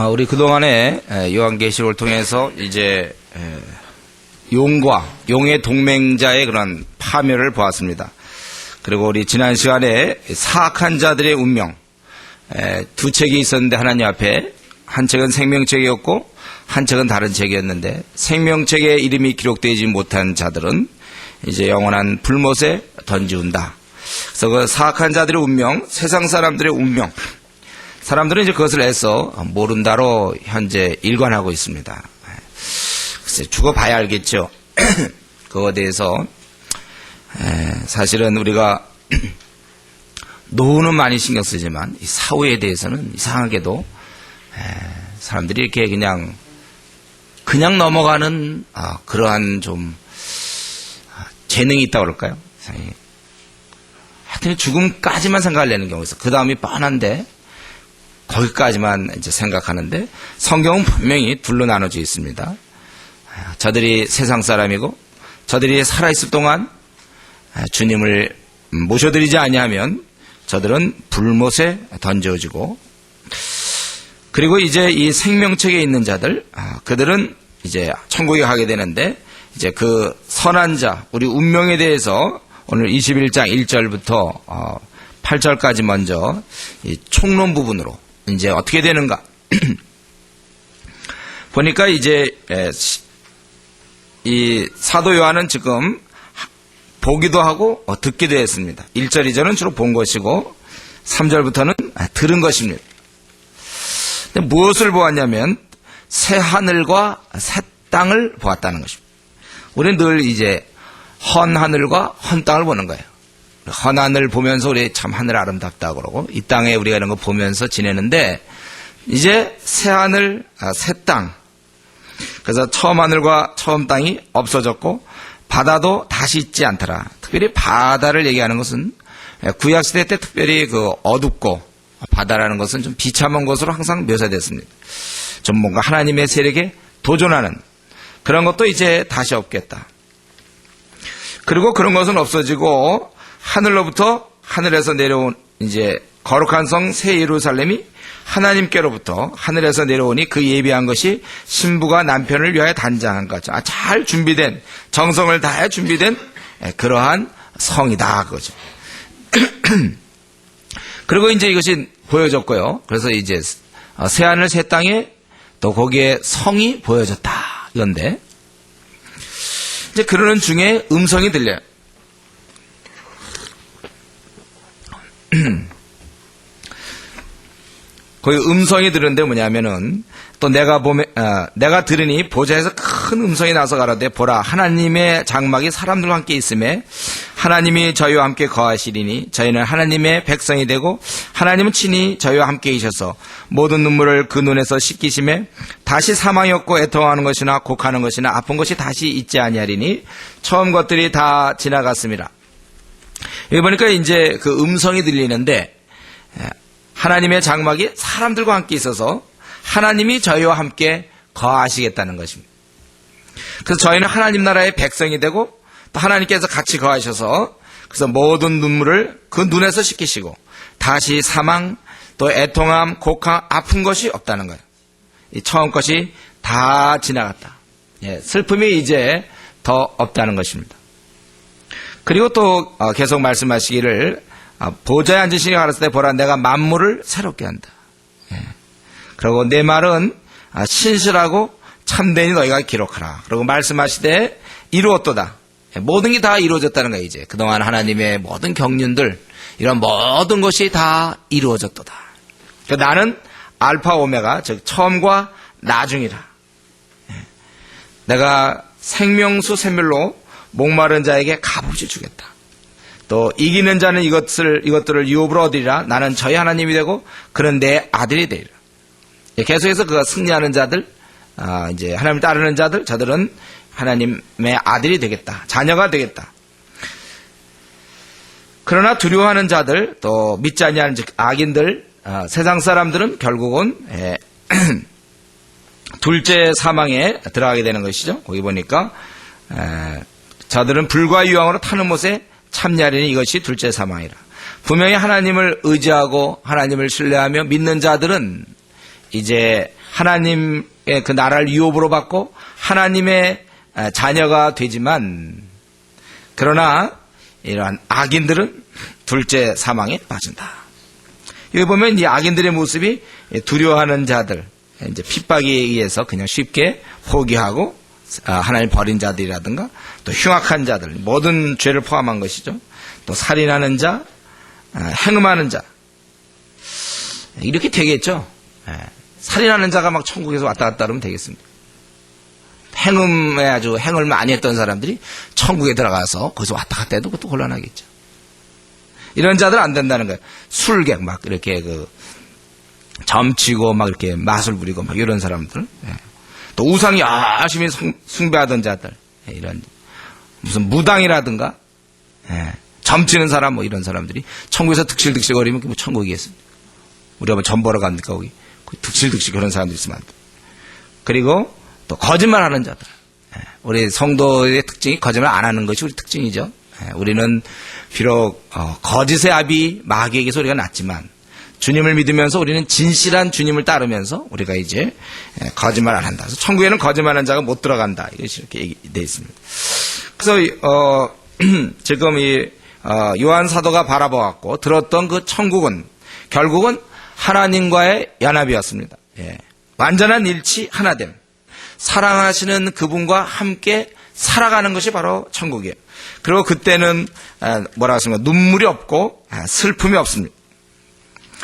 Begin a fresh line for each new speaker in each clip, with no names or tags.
우리 그동안에 요한계시록을 통해서 이제 용의 동맹자의 그런 파멸을 보았습니다. 그리고 우리 지난 시간에 사악한 자들의 운명, 두 책이 있었는데 하나님 앞에 한 책은 생명책이었고 한 책은 다른 책이었는데, 생명책에 이름이 기록되지 못한 자들은 이제 영원한 불못에 던지운다. 그래서 그 사악한 자들의 운명, 세상 사람들의 운명, 사람들은 이제 그것을 애써 모른다로 현재 일관하고 있습니다. 글쎄, 죽어봐야 알겠죠. 그거에 대해서 사실은 우리가 노후는 많이 신경 쓰지만 이 사후에 대해서는 이상하게도 사람들이 이렇게 그냥 넘어가는 그러한 좀 재능이 있다고 그럴까요? 하여튼 죽음까지만 생각을 내는 경우가 있어. 그 다음이 뻔한데 거기까지만 이제 생각하는데, 성경은 분명히 둘로 나눠져 있습니다. 저들이 세상 사람이고 저들이 살아있을 동안 주님을 모셔드리지 아니하면 저들은 불못에 던져지고, 그리고 이제 이 생명책에 있는 자들, 그들은 이제 천국에 가게 되는데, 이제 그 선한 자, 우리 운명에 대해서 오늘 21장 1절부터 8절까지 먼저 이 총론 부분으로 이제 어떻게 되는가 보니까 이제 이 사도 요한은 지금 보기도 하고 듣기도 했습니다. 1절, 2절은 주로 본 것이고 3절부터는 들은 것입니다. 근데 무엇을 보았냐면 새 하늘과 새 땅을 보았다는 것입니다. 우리는 늘 이제 헌 하늘과 헌 땅을 보는 거예요. 헌 하늘 보면서 우리 참 하늘 아름답다 그러고, 이 땅에 우리가 이런 거 보면서 지내는데, 이제 새 하늘, 새 땅. 그래서 처음 하늘과 처음 땅이 없어졌고 바다도 다시 있지 않더라. 특별히 바다를 얘기하는 것은 구약시대 때 특별히 그 어둡고, 바다라는 것은 좀 비참한 것으로 항상 묘사됐습니다. 좀 뭔가 하나님의 세력에 도전하는 그런 것도 이제 다시 없겠다. 그리고 그런 것은 없어지고 하늘로부터, 하늘에서 내려온 이제 거룩한 성 새 예루살렘이 하나님께로부터 하늘에서 내려오니 그 예비한 것이 신부가 남편을 위하여 단장한 것, 잘 준비된, 정성을 다해 준비된 그러한 성이다 그거죠. 그리고 이제 이것이 보여졌고요. 그래서 이제 새 하늘 새 땅에 또 거기에 성이 보여졌다 이건데, 이제 그러는 중에 음성이 들려요. 거기 음성이 들은데 뭐냐면은, 또 내가 들으니 보좌에서 큰 음성이 나서 가라되, 보라, 하나님의 장막이 사람들과 함께 있음에 하나님이 저희와 함께 거하시리니 저희는 하나님의 백성이 되고 하나님은 친히 저희와 함께 계셔서 모든 눈물을 그 눈에서 씻기심에 다시 사망이 없고 애통하는 것이나 곡하는 것이나 아픈 것이 다시 있지 아니하리니 처음 것들이 다 지나갔습니다. 여기 보니까 이제 그 음성이 들리는데, 하나님의 장막이 사람들과 함께 있어서 하나님이 저희와 함께 거하시겠다는 것입니다. 그래서 저희는 하나님 나라의 백성이 되고 또 하나님께서 같이 거하셔서, 그래서 모든 눈물을 그 눈에서 씻기시고 다시 사망, 또 애통함, 곡함, 아픈 것이 없다는 거예요. 이 처음 것이 다 지나갔다. 슬픔이 이제 더 없다는 것입니다. 그리고 또 계속 말씀하시기를, 보좌에 앉으시니 가라사대 때 보라, 내가 만물을 새롭게 한다. 그리고 내 말은 신실하고 참되니 너희가 기록하라. 그리고 말씀하시되 이루었도다. 모든 게 다 이루어졌다는 거예요. 이제 그동안 하나님의 모든 경륜들, 이런 모든 것이 다 이루어졌도다. 그러니까 나는 알파 오메가, 즉 처음과 나중이라. 내가 생명수 샘물로 목마른 자에게 값없이 주겠다. 또 이기는 자는 이것들을 유업으로 얻으리라. 나는 저희 하나님이 되고 그는 내 아들이 되리라. 계속해서 그가 승리하는 자들, 이제 하나님을 따르는 자들, 저들은 하나님의 아들이 되겠다, 자녀가 되겠다. 그러나 두려워하는 자들, 또 믿지 아니하는 즉 악인들, 세상 사람들은 결국은 둘째 사망에 들어가게 되는 것이죠. 거기 보니까 저들은 불과 유황으로 타는 못에 참냐리니 이것이 둘째 사망이라. 분명히 하나님을 의지하고 하나님을 신뢰하며 믿는 자들은 이제 하나님의 그 나라를 유업으로 받고 하나님의 자녀가 되지만, 그러나 이러한 악인들은 둘째 사망에 빠진다. 여기 보면 이 악인들의 모습이 두려워하는 자들, 이제 핍박에 의해서 그냥 쉽게 포기하고 하나님 버린 자들이라든가, 또 흉악한 자들, 모든 죄를 포함한 것이죠. 또 살인하는 자, 행음하는 자, 이렇게 되겠죠. 살인하는 자가 막 천국에서 왔다 갔다 하면 되겠습니다. 행음에 아주 행을 많이 했던 사람들이 천국에 들어가서 거기서 왔다 갔다 해도 그것도 곤란하겠죠. 이런 자들 안 된다는 거예요. 술객 막 이렇게 점치고 막 이렇게 마술 부리고 막 이런 사람들. 또 우상 열심히 숭배하던 자들. 이런 무슨 무당이라든가 점치는 사람 뭐 이런 사람들이 천국에서 득실득실 거리면 뭐 천국이겠습니다. 우리가 뭐 점 보러 갑니까 거기? 득실득실 그런 사람들 있으면 안 돼. 그리고 또 거짓말하는 자들. 우리 성도의 특징이 거짓말 안 하는 것이 우리 특징이죠. 우리는 비록 거짓의 아비 마귀에게서 우리가 났지만 주님을 믿으면서 우리는 진실한 주님을 따르면서 우리가 이제 거짓말 안 한다. 그래서 천국에는 거짓말하는 자가 못 들어간다. 이것이 이렇게 얘기되어 있습니다. 그래서 지금 이 요한 사도가 바라보았고 들었던 그 천국은 결국은 하나님과의 연합이었습니다. 완전한 일치, 하나됨. 사랑하시는 그분과 함께 살아가는 것이 바로 천국이에요. 그리고 그때는 뭐라 하십니까? 눈물이 없고 슬픔이 없습니다.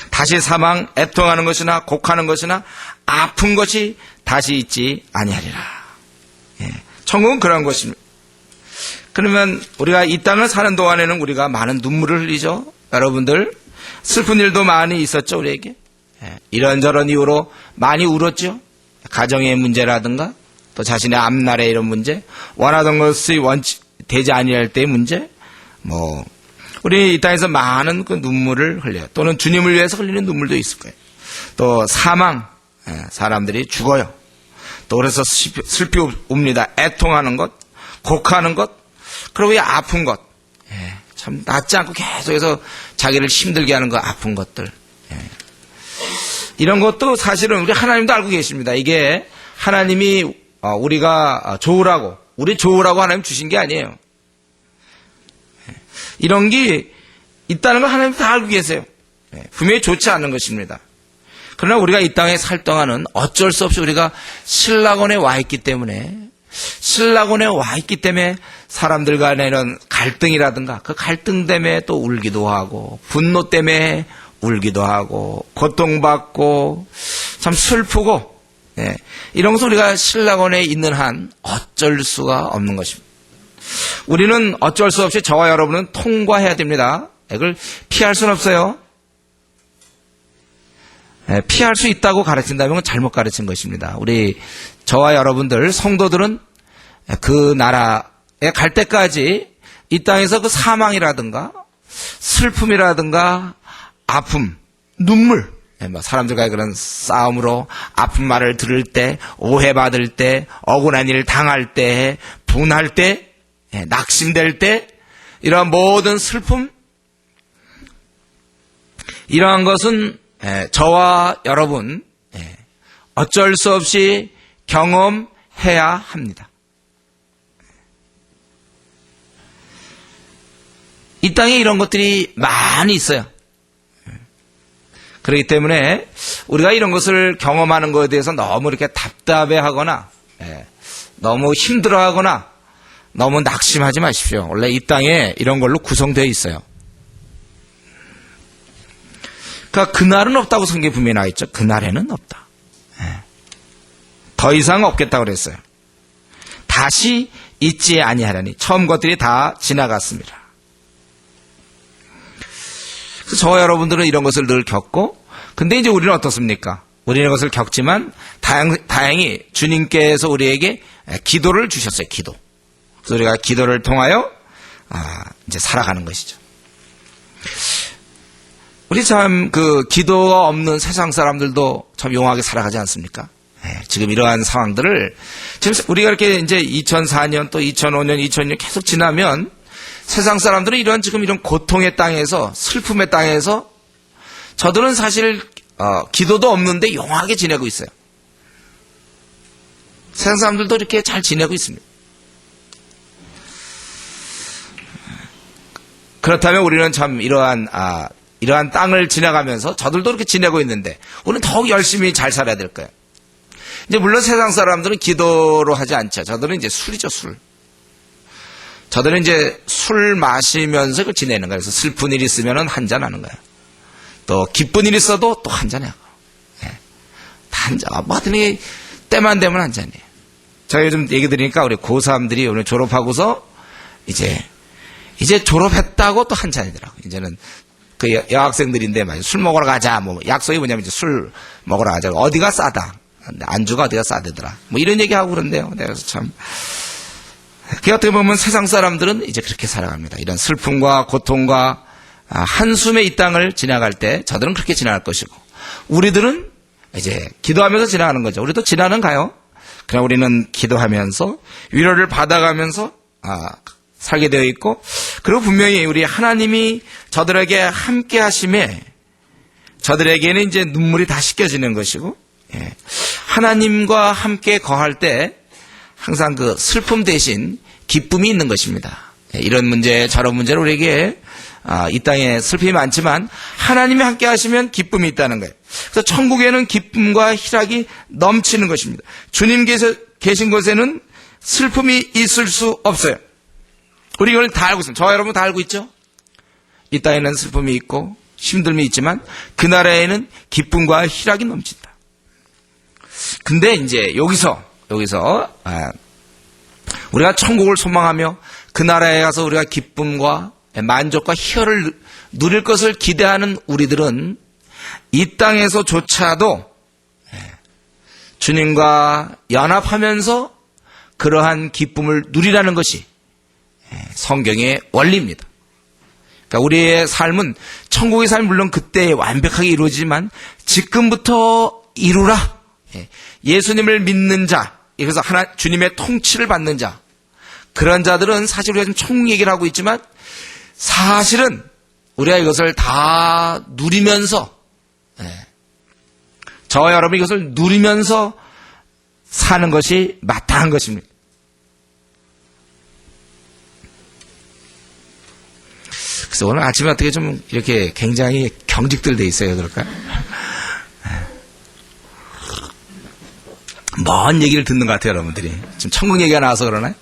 다시 사망, 애통하는 것이나 곡하는 것이나 아픈 것이 다시 있지 아니하리라. 천국은 그런 것입니다. 그러면 우리가 이 땅을 사는 동안에는 우리가 많은 눈물을 흘리죠. 여러분들 슬픈 일도 많이 있었죠, 우리에게. 이런저런 이유로 많이 울었죠. 가정의 문제라든가 또 자신의 앞날의 이런 문제, 원하던 것이 되지 아니할 때의 문제, 뭐 우리 이 땅에서 많은 그 눈물을 흘려요. 또는 주님을 위해서 흘리는 눈물도 있을 거예요. 또 사망, 사람들이 죽어요. 또 그래서 슬피 웁니다. 애통하는 것, 곡하는 것, 그리고 아픈 것, 참 낫지 않고 계속해서 자기를 힘들게 하는 거, 아픈 것들. 이런 것도 사실은 우리 하나님도 알고 계십니다. 이게 하나님이 우리가 좋으라고, 우리 좋으라고 하나님 주신 게 아니에요. 이런 게 있다는 걸 하나님 다 알고 계세요. 분명히 좋지 않은 것입니다. 그러나 우리가 이 땅에 살 동안은 어쩔 수 없이 우리가 신라곤에 와 있기 때문에 사람들 간에 이런 갈등이라든가 그 갈등 때문에 또 울기도 하고 분노 때문에 울기도 하고 고통받고 참 슬프고 이런 것을 우리가 신라곤에 있는 한 어쩔 수가 없는 것입니다. 우리는 어쩔 수 없이 저와 여러분은 통과해야 됩니다. 이걸 피할 수는 없어요. 피할 수 있다고 가르친다면 그건 잘못 가르친 것입니다. 우리 저와 여러분들 성도들은 그 나라에 갈 때까지 이 땅에서 그 사망이라든가 슬픔이라든가 아픔, 눈물, 사람들과의 그런 싸움으로 아픈 말을 들을 때, 오해받을 때, 억울한 일을 당할 때, 분할 때, 낙심될 때, 이러한 모든 슬픔, 이러한 것은 저와 여러분 어쩔 수 없이 경험해야 합니다. 이 땅에 이런 것들이 많이 있어요. 그렇기 때문에 우리가 이런 것을 경험하는 것에 대해서 너무 이렇게 답답해하거나 너무 힘들어하거나 너무 낙심하지 마십시오. 원래 이 땅에 이런 걸로 구성되어 있어요. 그러니까 그날은 없다고 성경에 분명히 나와 있죠. 그날에는 없다. 더 이상 없겠다고 그랬어요. 다시 있지 아니하려니. 처음 것들이 다 지나갔습니다. 그래서 저와 여러분들은 이런 것을 늘 겪고, 근데 이제 우리는 어떻습니까? 우리는 이것을 겪지만 다행히 주님께서 우리에게 기도를 주셨어요. 기도. 그래서 우리가 기도를 통하여 이제 살아가는 것이죠. 우리 참 그 기도가 없는 세상 사람들도 참 용하게 살아가지 않습니까? 지금 이러한 상황들을 지금 우리가 이렇게 이제 2004년 또 2005년, 2006년 계속 지나면 세상 사람들은 지금 이런 고통의 땅에서 슬픔의 땅에서 저들은 사실 기도도 없는데 용하게 지내고 있어요. 세상 사람들도 이렇게 잘 지내고 있습니다. 그렇다면 우리는 참 이러한 땅을 지나가면서 저들도 이렇게 지내고 있는데 우리는 더욱 열심히 잘 살아야 될 거예요. 이제 물론 세상 사람들은 기도로 하지 않죠. 저들은 이제 술이죠, 술. 저들은 이제 술 마시면서 그걸 지내는 거예요. 그래서 슬픈 일이 있으면 한잔 하는 거예요. 또 기쁜 일이 있어도 또 한잔 해요. 예. 다 한잔. 뭐 하여튼 때만 되면 한잔이에요. 제가 요즘 얘기 들으니까 우리 고3들이 오늘 졸업하고서 이제 졸업했다고 또 한잔이더라고요. 이제는 그 여학생들인데 말이죠. 술 먹으러 가자. 뭐 약속이 뭐냐면 이제 술 먹으러 가자. 어디가 싸다. 안주가 어디가 싸대더라. 뭐 이런 얘기하고 그런데요. 그래서 참. 어떻게 보면 세상 사람들은 이제 그렇게 살아갑니다. 이런 슬픔과 고통과 한숨의 이 땅을 지나갈 때 저들은 그렇게 지나갈 것이고 우리들은 이제 기도하면서 지나가는 거죠. 우리도 지나는 가요. 그냥 우리는 기도하면서 위로를 받아가면서 살게 되어 있고 그리고 분명히 우리 하나님이 저들에게 함께 하심에 저들에게는 이제 눈물이 다 씻겨지는 것이고 하나님과 함께 거할 때 항상 그 슬픔 대신 기쁨이 있는 것입니다. 이런 문제 저런 문제로 우리에게 이 땅에 슬픔이 많지만 하나님이 함께 하시면 기쁨이 있다는 거예요. 그래서 천국에는 기쁨과 희락이 넘치는 것입니다. 주님께서 계신 곳에는 슬픔이 있을 수 없어요. 우리 이걸 다 알고 있습니다. 저와 여러분 다 알고 있죠? 이 땅에는 슬픔이 있고 힘듦이 있지만 그 나라에는 기쁨과 희락이 넘친다. 근데 이제 여기서 우리가 천국을 소망하며 그 나라에 가서 우리가 기쁨과 만족과 희열을 누릴 것을 기대하는 우리들은 이 땅에서조차도 주님과 연합하면서 그러한 기쁨을 누리라는 것이 성경의 원리입니다. 그러니까 우리의 삶은 천국의 삶이 물론 그때 완벽하게 이루어지지만 지금부터 이루라. 예수님을 믿는 자, 그래서 주님의 통치를 받는 자, 그런 자들은 사실 우리가 지금 천국 얘기를 하고 있지만 사실은 우리가 이것을 다 누리면서 저와 여러분이 이것을 누리면서 사는 것이 마땅한 것입니다. 그래서 오늘 아침에 어떻게 좀 이렇게 굉장히 경직들 돼 있어요. 그럴까요? 먼 얘기를 듣는 것 같아요, 여러분들이. 지금 천국 얘기가 나와서 그러나요?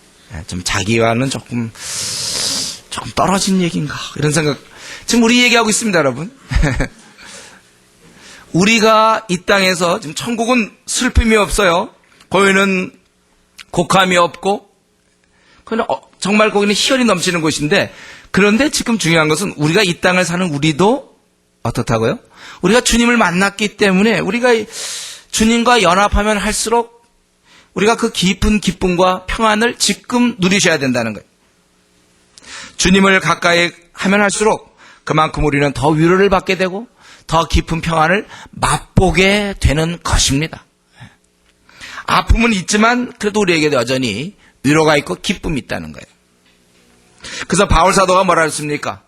좀 자기와는 조금 떨어진 얘기인가? 이런 생각. 지금 우리 얘기하고 있습니다, 여러분. 우리가 이 땅에서 지금 천국은 슬픔이 없어요. 거기는 곡함이 없고, 정말 거기는 희열이 넘치는 곳인데, 그런데 지금 중요한 것은 우리가 이 땅을 사는 우리도 어떻다고요? 우리가 주님을 만났기 때문에 우리가 주님과 연합하면 할수록 우리가 그 깊은 기쁨과 평안을 지금 누리셔야 된다는 거예요. 주님을 가까이 하면 할수록 그만큼 우리는 더 위로를 받게 되고 더 깊은 평안을 맛보게 되는 것입니다. 아픔은 있지만 그래도 우리에게 여전히 위로가 있고 기쁨이 있다는 거예요. 그래서 바울 사도가 뭐라 했습니까?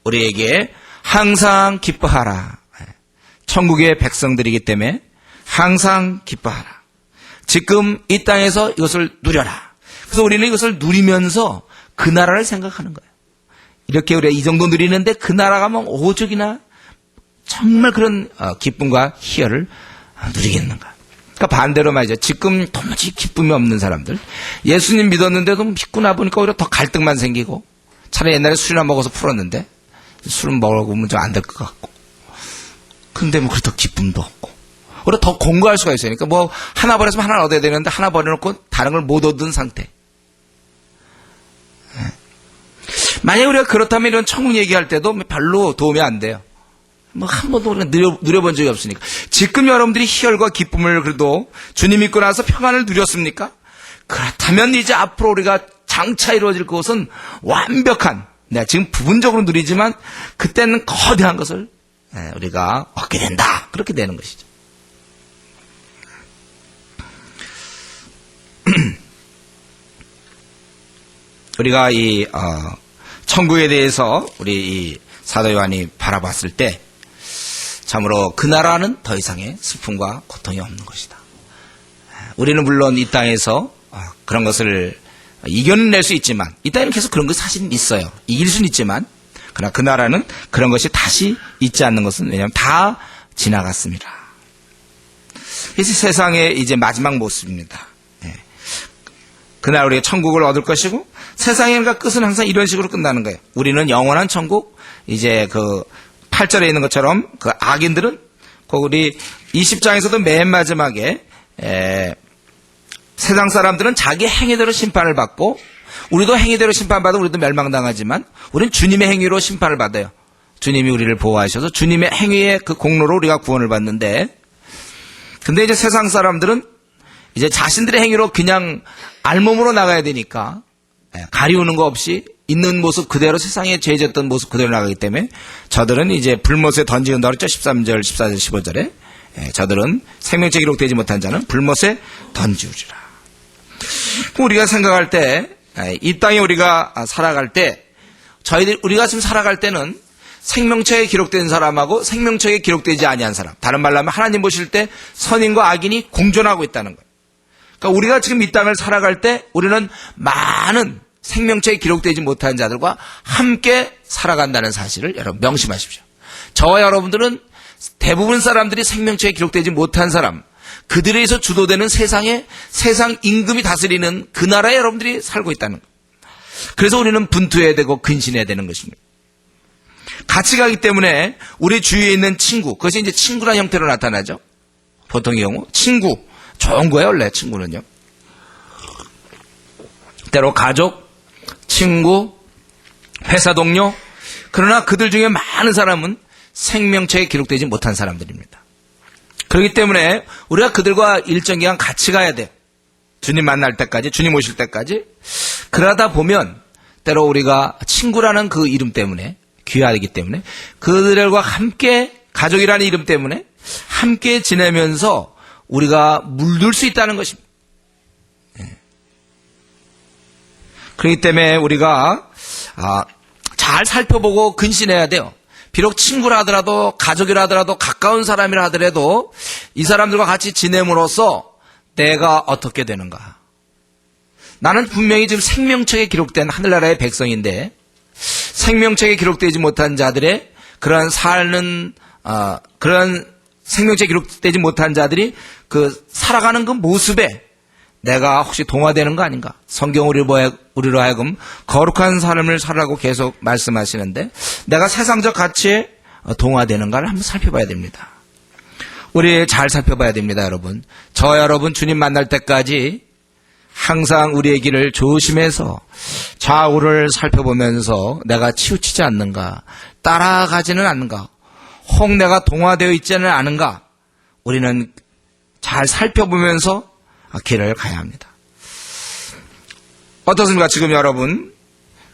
우리에게 항상 기뻐하라. 천국의 백성들이기 때문에 항상 기뻐하라. 지금 이 땅에서 이것을 누려라. 그래서 우리는 이것을 누리면서 그 나라를 생각하는 거예요. 이렇게 우리가 이 정도 누리는데 그 나라가 뭐 오죽이나 정말 그런 기쁨과 희열을 누리겠는가. 그러니까 반대로 말이죠. 지금 도무지 기쁨이 없는 사람들, 예수님 믿었는데도 믿고 나보니까 오히려 더 갈등만 생기고, 차라리 옛날에 술이나 먹어서 풀었는데 술은 먹으면 좀 안 될 것 같고, 근데 뭐 그렇다고 기쁨도 없고, 오히려 더 공고할 수가 있어요. 그러니까 뭐 하나 버렸으면 하나를 얻어야 되는데 하나 버려놓고 다른 걸 못 얻은 상태. 만약에 우리가 그렇다면 이런 천국 얘기할 때도 별로 도움이 안 돼요. 뭐 한 번도 우리가 누려본 적이 없으니까. 지금 여러분들이 희열과 기쁨을 그래도 주님 믿고 나서 평안을 누렸습니까? 그렇다면 이제 앞으로 우리가 장차 이루어질 것은 완벽한, 내가 지금 부분적으로 누리지만 그때는 거대한 것을 우리가 얻게 된다. 그렇게 되는 것이죠. 우리가 이 천국에 대해서 우리 이 사도 요한이 바라봤을 때 참으로 그 나라는 더 이상의 슬픔과 고통이 없는 것이다. 우리는 물론 이 땅에서 그런 것을 이겨낼 수 있지만, 이 땅에는 계속 그런 것이 사실은 있어요. 이길 수는 있지만, 그러나 그 나라는 그런 것이 다시 있지 않는 것은 왜냐하면 다 지나갔습니다. 이제 세상의 이제 마지막 모습입니다. 그날 우리가 천국을 얻을 것이고, 세상의 끝은 항상 이런 식으로 끝나는 거예요. 우리는 영원한 천국, 이제 그 8절에 있는 것처럼 그 악인들은 우리 20장에서도 맨 마지막에 세상 사람들은 자기 행위대로 심판을 받고, 우리도 행위대로 심판받아 우리도 멸망당하지만 우리는 주님의 행위로 심판을 받아요. 주님이 우리를 보호하셔서 주님의 행위의 그 공로로 우리가 구원을 받는데, 근데 이제 세상 사람들은 이제 자신들의 행위로 그냥 알몸으로 나가야 되니까 가리우는 거 없이 있는 모습 그대로, 세상에 죄졌던 모습 그대로 나가기 때문에 저들은 이제 불못에 던지는다 그랬죠. 13절, 14절, 15절에 저들은 생명체 기록되지 못한 자는 불못에 던지우리라. 우리가 생각할 때, 이 땅에 우리가 살아갈 때, 우리가 지금 살아갈 때는 생명체에 기록된 사람하고 생명체에 기록되지 아니한 사람, 다른 말로 하면 하나님 보실 때 선인과 악인이 공존하고 있다는 거예요. 그러니까 우리가 지금 이 땅을 살아갈 때 우리는 많은 생명체에 기록되지 못한 자들과 함께 살아간다는 사실을 여러분 명심하십시오. 저와 여러분들은 대부분 사람들이 생명체에 기록되지 못한 사람, 그들에 의해서 주도되는 세상 임금이 다스리는 그 나라에 여러분들이 살고 있다는 거예요. 그래서 우리는 분투해야 되고 근신해야 되는 것입니다. 같이 가기 때문에 우리 주위에 있는 친구, 그것이 이제 친구란 형태로 나타나죠. 보통의 경우 친구, 좋은 거예요. 원래 친구는요. 때로 가족, 친구, 회사 동료, 그러나 그들 중에 많은 사람은 생명체에 기록되지 못한 사람들입니다. 그렇기 때문에 우리가 그들과 일정 기간 같이 가야 돼요. 주님 만날 때까지, 주님 오실 때까지. 그러다 보면 때로 우리가 친구라는 그 이름 때문에, 귀하기 때문에 그들과 함께, 가족이라는 이름 때문에 함께 지내면서 우리가 물들 수 있다는 것입니다. 그렇기 때문에 우리가 잘 살펴보고 근신해야 돼요. 비록 친구라 하더라도, 가족이라 하더라도, 가까운 사람이라 하더라도 이 사람들과 같이 지냄으로써 내가 어떻게 되는가. 나는 분명히 지금 생명책에 기록된 하늘나라의 백성인데, 생명책에 기록되지 못한 자들의 그러한 그런 생명책에 기록되지 못한 자들이 그 살아가는 그 모습에 내가 혹시 동화되는 거 아닌가? 성경 우리로 하여금 거룩한 삶을 살라고 계속 말씀하시는데, 내가 세상적 가치에 동화되는가를 한번 살펴봐야 됩니다. 우리 잘 살펴봐야 됩니다, 여러분. 여러분 주님 만날 때까지 항상 우리의 길을 조심해서 좌우를 살펴보면서 내가 치우치지 않는가, 따라가지는 않는가, 혹 내가 동화되어 있지는 않은가, 우리는 잘 살펴보면서 길을 가야 합니다. 어떻습니까? 지금 여러분,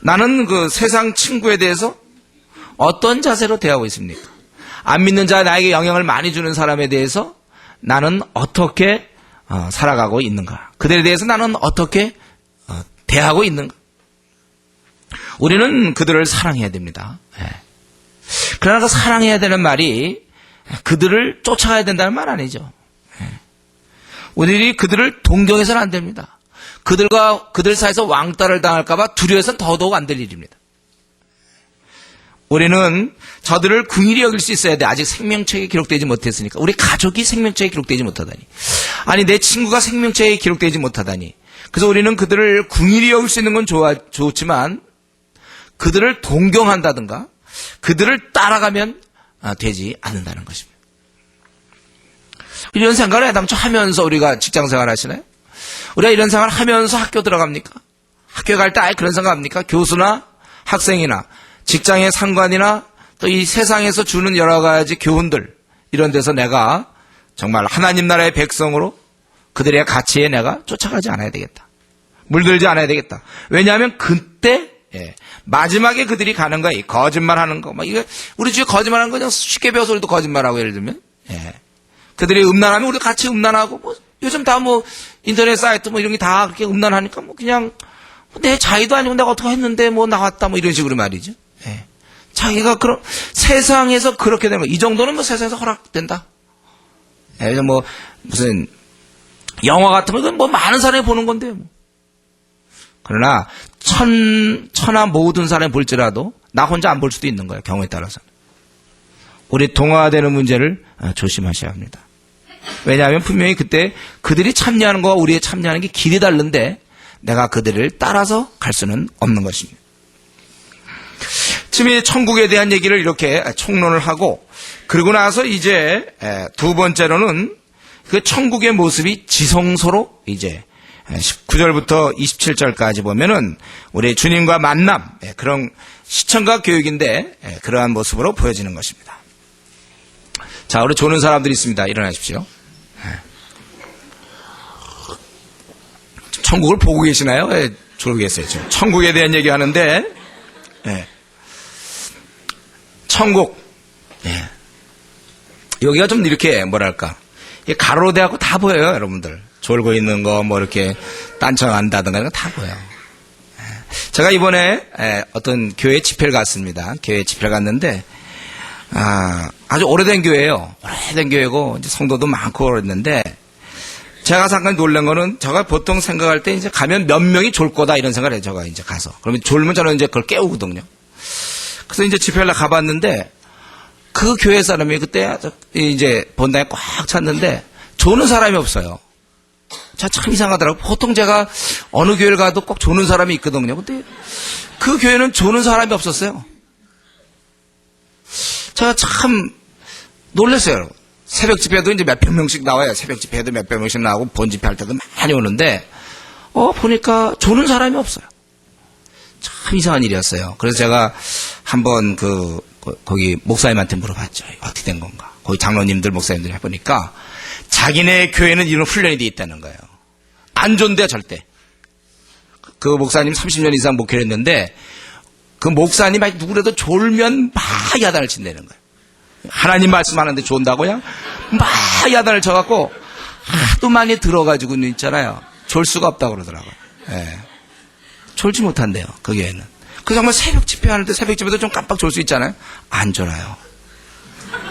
나는 그 세상 친구에 대해서 어떤 자세로 대하고 있습니까? 안 믿는 자, 나에게 영향을 많이 주는 사람에 대해서 나는 어떻게 살아가고 있는가? 그들에 대해서 나는 어떻게 대하고 있는가? 우리는 그들을 사랑해야 됩니다. 그러나 그 사랑해야 되는 말이 그들을 쫓아가야 된다는 말 아니죠. 우리들이 그들을 동경해서는 안 됩니다. 그들 사이에서 왕따를 당할까봐 두려워서는 더더욱 안 될 일입니다. 우리는 저들을 긍휼히 여길 수 있어야 돼. 아직 생명책에 기록되지 못했으니까. 우리 가족이 생명책에 기록되지 못하다니. 아니, 내 친구가 생명책에 기록되지 못하다니. 그래서 우리는 그들을 긍휼히 여길 수 있는 건 좋지만 그들을 동경한다든가 그들을 따라가면 되지 않는다는 것입니다. 이런 생각을 애당초 하면서 우리가 직장생활 하시나요? 우리가 이런 생활을 하면서 학교 들어갑니까? 학교 갈 때 아예 그런 생각 합니까? 교수나 학생이나 직장의 상관이나 또 이 세상에서 주는 여러 가지 교훈들, 이런 데서 내가 정말 하나님 나라의 백성으로 그들의 가치에 내가 쫓아가지 않아야 되겠다. 물들지 않아야 되겠다. 왜냐하면 그때 마지막에 그들이 가는 거야. 거짓말하는 거. 이거 우리 주위에 거짓말하는 거 그냥 쉽게 배워서 우리도 거짓말하고, 예를 들면 그들이 음란하면 우리 같이 음란하고, 요즘 다 인터넷 사이트 이런 게 다 그렇게 음란하니까 그냥 내 자의도 아니고 내가 어떻게 했는데 나왔다 이런 식으로 말이죠. 자기가 그런 세상에서 그렇게 되는 거, 이 정도는 뭐 세상에서 허락된다. 그래서 뭐 무슨 영화 같은 거, 이건 뭐 많은 사람이 보는 건데요. 뭐. 그러나 천하 모든 사람이 볼지라도 나 혼자 안 볼 수도 있는 거예요. 경우에 따라서. 우리 동화되는 문제를 조심하셔야 합니다. 왜냐하면 분명히 그때 그들이 참여하는 거와 우리의 참여하는 게 길이 다른데 내가 그들을 따라서 갈 수는 없는 것입니다. 지금 이 천국에 대한 얘기를 이렇게 총론을 하고 그러고 나서 이제 두 번째로는 그 천국의 모습이 지성소로 이제 19절부터 27절까지 보면은 우리 주님과 만남, 그런 시청각 교육인데 그러한 모습으로 보여지는 것입니다. 자, 우리 조는 사람들이 있습니다. 일어나십시오. 천국을 보고 계시나요? 모르겠어요. 지금 천국에 대한 얘기 하는데, 천국, 여기가 좀 이렇게 뭐랄까, 가로로 돼갖고 다 보여요, 여러분들. 졸고 있는 거, 뭐 이렇게 딴청한다든가 이런 거 다 보여요. 제가 이번에 어떤 교회 집회를 갔습니다. 교회 집회를 갔는데, 아주 오래된 교회예요. 오래된 교회고 이제 성도도 많고 그랬는데 제가 상당히 놀란 거는 제가 보통 생각할 때 이제 가면 몇 명이 졸 거다 이런 생각을 해요. 제가 이제 가서 그러면 졸면 저는 이제 그걸 깨우거든요. 그래서 이제 집회를 가봤는데 그 교회 사람이 그때 이제 본당에 꽉 찼는데 조는 사람이 없어요. 참 이상하더라고요. 보통 제가 어느 교회를 가도 꼭 조는 사람이 있거든요. 근데 그 교회는 조는 사람이 없었어요. 제가 참 놀랐어요. 새벽 집회도 이제 몇백 명씩 나와요. 새벽 집회도 몇백 명씩 나오고 본 집회 할 때도 많이 오는데 보니까 조는 사람이 없어요. 참 이상한 일이었어요. 그래서 제가 한번 거기 목사님한테 물어봤죠. 어떻게 된 건가? 거기 장로님들 목사님들 해보니까 자기네 교회는 이런 훈련이 돼 있다는 거예요. 안 존대 절대. 그 목사님 30년 이상 목회를 했는데 그 목사님 누구라도 졸면 막 야단을 친다는 거예요. 하나님 말씀하는데 존다고요? 막 야단을 쳐갖고 하도 많이 들어가지고 있잖아요. 졸 수가 없다고 그러더라고요. 졸지 못한대요. 그 교회는. 그 정말 새벽 집회하는데 새벽 집회도 좀 깜빡 졸 수 있잖아요. 안 졸아요.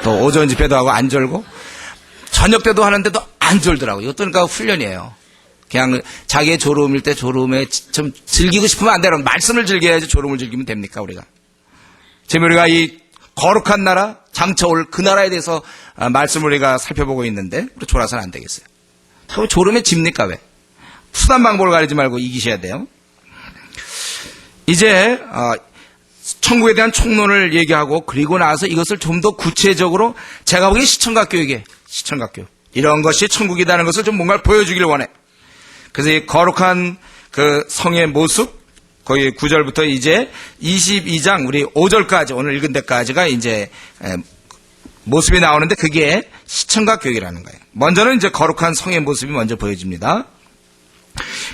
또 오전 집회도 하고 안 졸고 저녁 때도 하는데도 안 졸더라고요. 이것도 그러니까 훈련이에요. 그냥 자기의 졸음일 때 졸음에 좀 즐기고 싶으면 안 되는 말씀을 즐겨야지 졸음을 즐기면 됩니까 우리가? 지금 우리가 이 거룩한 나라 장차 올 그 나라에 대해서 말씀을 우리가 살펴보고 있는데 우리 졸아서는 안 되겠어요. 졸음에 집니까 왜? 수단 방법을 가리지 말고 이기셔야 돼요. 이제 천국에 대한 총론을 얘기하고 그리고 나서 이것을 좀 더 구체적으로 제가 보기엔 시청각 교육이에요. 시청각 교육. 이런 것이 천국이라는 것을 좀 뭔가 보여주길 원해. 그래서 이 거룩한 그 성의 모습, 거기 9절부터 이제 22장 우리 5절까지 오늘 읽은 데까지가 이제 모습이 나오는데 그게 시청각 교육이라는 거예요. 먼저는 이제 거룩한 성의 모습이 먼저 보여집니다.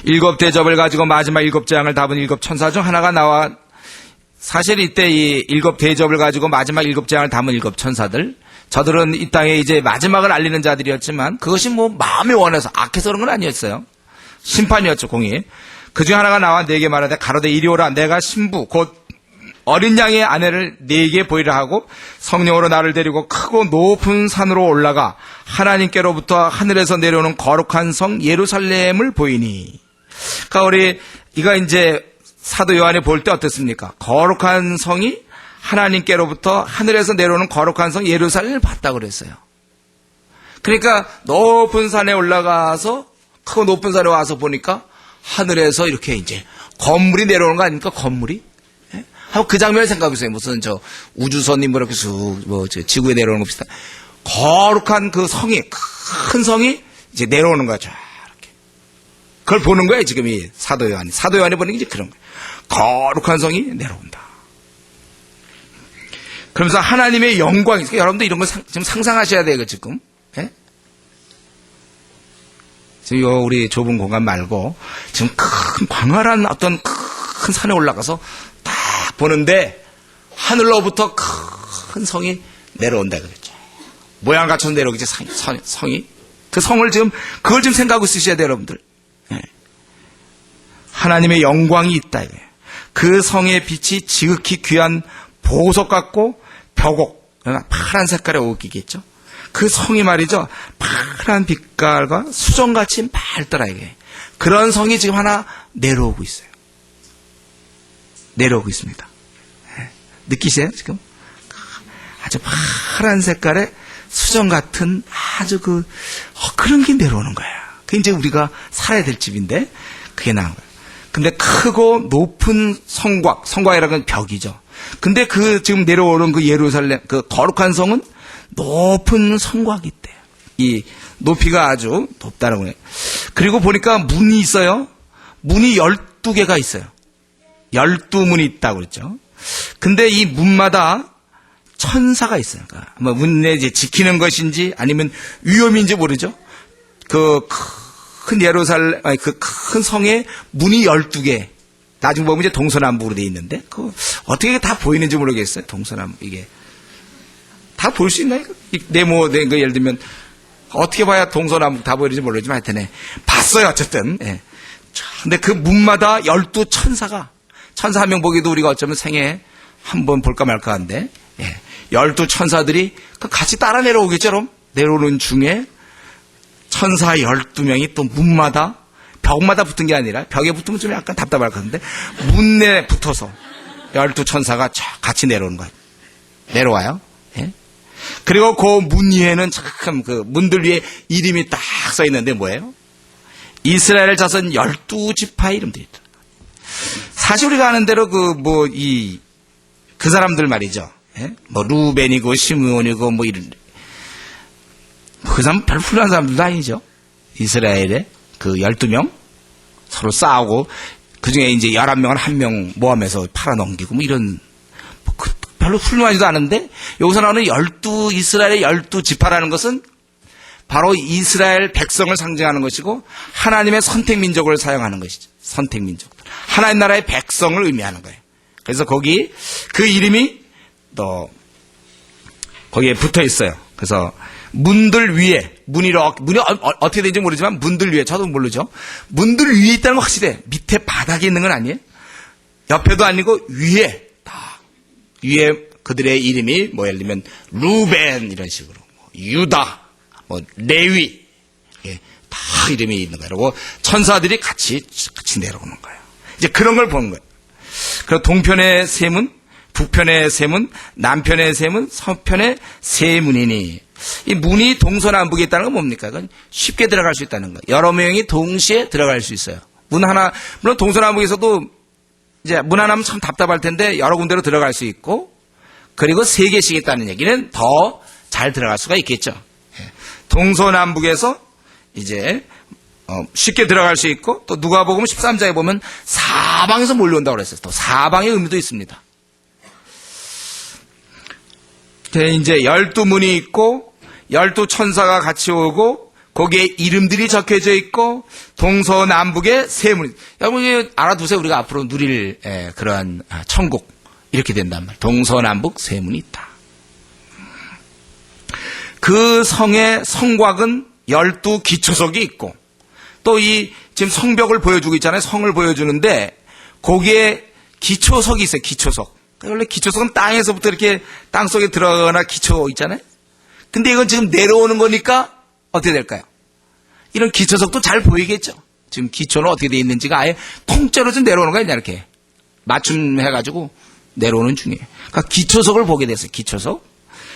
7 대접을 가지고 마지막 7 재앙을 담은 7 천사 중 하나가 나와 사실 이때 이 7 대접을 가지고 마지막 7 재앙을 담은 7 천사들 저들은 이 땅에 이제 마지막을 알리는 자들이었지만 그것이 뭐 마음이 원해서 악해서 그런 건 아니었어요. 심판이었죠, 공이. 그 중 하나가 나와 내게 말하되 가로되 이리 오라 내가 신부 곧 어린 양의 아내를 네게 보이라 하고 성령으로 나를 데리고 크고 높은 산으로 올라가 하나님께로부터 하늘에서 내려오는 거룩한 성 예루살렘을 보이니. 그러니까 이가 이제 사도 요한이 볼 때 어땠습니까? 거룩한 성이 하나님께로부터 하늘에서 내려오는 거룩한 성 예루살렘을 봤다고 그랬어요. 그러니까 높은 산에 올라가서 크고 높은 산에 와서 보니까 하늘에서 이렇게 이제 건물이 내려오는 거 아닙니까? 건물이? 하고 그 장면을 생각해보세요. 무슨 우주선이 뭐 이렇게 지구에 내려오는 거 비슷한 거룩한 그 성이 큰 성이 이제 내려오는 거죠. 이렇게 그걸 보는 거예요. 지금 이 사도 요한이 보는 게 이제 그런 거예요. 거룩한 성이 내려온다. 그러면서 하나님의 영광이 여러분도 이런 거 지금 상상하셔야 돼요. 지금. 지금 우리 좁은 공간 말고 지금 큰 광활한 어떤 큰 산에 올라가서 딱 보는데 하늘로부터 큰 성이 내려온다 그랬죠. 모양 갖춰서 내려오겠지 성이. 그 성을 지금 그걸 지금 생각하고 있으셔야 돼요, 여러분들. 하나님의 영광이 있다 이거예요. 그 성의 빛이 지극히 귀한 보석 같고 벽옥, 파란 색깔의 옷이겠죠. 그 성이 말이죠. 파란 빛깔과 수정같이 맑더라 이게. 그런 성이 지금 하나 내려오고 있어요. 내려오고 있습니다. 느끼세요 지금? 아주 파란 색깔의 수정 같은 아주 그런 게 내려오는 거야. 그게 이제 우리가 살아야 될 집인데 그게 나온 거야. 근데 크고 높은 성곽이라는 건 벽이죠. 근데 지금 내려오는 그 예루살렘, 그 거룩한 성은 높은 성곽이 있대요. 이 높이가 아주 높다는 거예요. 그리고 보니까 문이 있어요. 문이 12개가 있어요. 12문이 있다고 그랬죠. 근데 이 문마다 천사가 있어요. 그러니까 뭐 문에 이제 지키는 것인지 아니면 위험인지 모르죠. 그 큰 예루살렘, 아니 그 큰 성에 문이 12개. 나중에 보면 이제 동서남북으로 돼 있는데, 어떻게 다 보이는지 모르겠어요. 동서남북, 이게. 다 볼 수 있나요? 네모된 거 예를 들면, 어떻게 봐야 동서남북 다 보이는지 모르지만 하여튼, 봤어요, 어쨌든. 예. 근데 그 문마다 12천사가, 천사 한 명 보기도 우리가 어쩌면 생애 한 번 볼까 말까 한데, 12천사들이 같이 따라 내려오겠죠, 그럼? 내려오는 중에 천사 12명이 또 문마다, 벽마다 붙은 게 아니라, 벽에 붙으면 좀 약간 답답할 것 같은데, 문에 붙어서 12천사가 같이 내려오는 거예요. 내려와요. 예? 그리고 그 문 위에는 참 문들 위에 이름이 딱 써 있는데 뭐예요? 이스라엘 자손 12지파의 이름들이 있다. 사실 우리가 아는 대로 그 사람들 말이죠. 예? 뭐 루벤이고 시므온이고 뭐 이런, 그 사람 별로 훌륭한 사람들도 아니죠. 이스라엘의 그 12명 서로 싸우고 그 중에 이제 11명은 한 명 모함해서 팔아넘기고 뭐 이런, 별로 훌륭하지도 않은데 여기서 나오는 이스라엘의 12지파라는 것은 바로 이스라엘 백성을 상징하는 것이고 하나님의 선택민족을 사용하는 것이죠. 선택민족. 하나님 나라의 백성을 의미하는 거예요. 그래서 거기 그 이름이 또 거기에 붙어 있어요. 그래서 문들 위에, 문이 어떻게 되는지 모르지만 문들 위에, 저도 모르죠. 문들 위에 있다는 건 확실해. 밑에 바닥에 있는 건 아니에요. 옆에도 아니고 위에, 위에 그들의 이름이 뭐 예를 들면 루벤 이런 식으로, 유다, 뭐 레위, 다 이름이 있는 거예요. 그리고 천사들이 같이 내려오는 거예요. 이제 그런 걸 보는 거예요. 그리고 동편의 세 문, 북편의 세 문, 남편의 세 문, 서편의 세 문이니, 이 문이 동서남북에 있다는 건 뭡니까? 그건 쉽게 들어갈 수 있다는 거예요. 여러 명이 동시에 들어갈 수 있어요. 문 하나, 물론 동서남북에서도 이제 문 하나면 참 답답할 텐데 여러 군데로 들어갈 수 있고, 그리고 3개씩 있다는 얘기는 더 잘 들어갈 수가 있겠죠. 동서남북에서 이제 쉽게 들어갈 수 있고, 또 누가복음 13장에 보면 사방에서 몰려온다고 그랬어요. 또 사방의 의미도 있습니다. 이제 12문이 있고 12천사가 같이 오고 거기에 이름들이 적혀져 있고 동서남북에 세 문. 여러분 알아두세요. 우리가 앞으로 누릴 그러한 천국 이렇게 된단 말이에요. 동서남북 세 문이 있다. 그 성의 성곽은 12기초석이 있고 또 지금 성벽을 보여주고 있잖아요. 성을 보여주는데 거기에 기초석이 있어요. 기초석. 원래 기초석은 땅에서부터 이렇게 땅속에 들어가거나 기초 있잖아요. 근데 이건 지금 내려오는 거니까 어떻게 될까요? 이런 기초석도 잘 보이겠죠. 지금 기초는 어떻게 되어 있는지가 아예 통째로 좀 내려오는 거야. 이렇게 맞춤해가지고 내려오는 중이에요. 그러니까 기초석을 보게 됐어요. 기초석.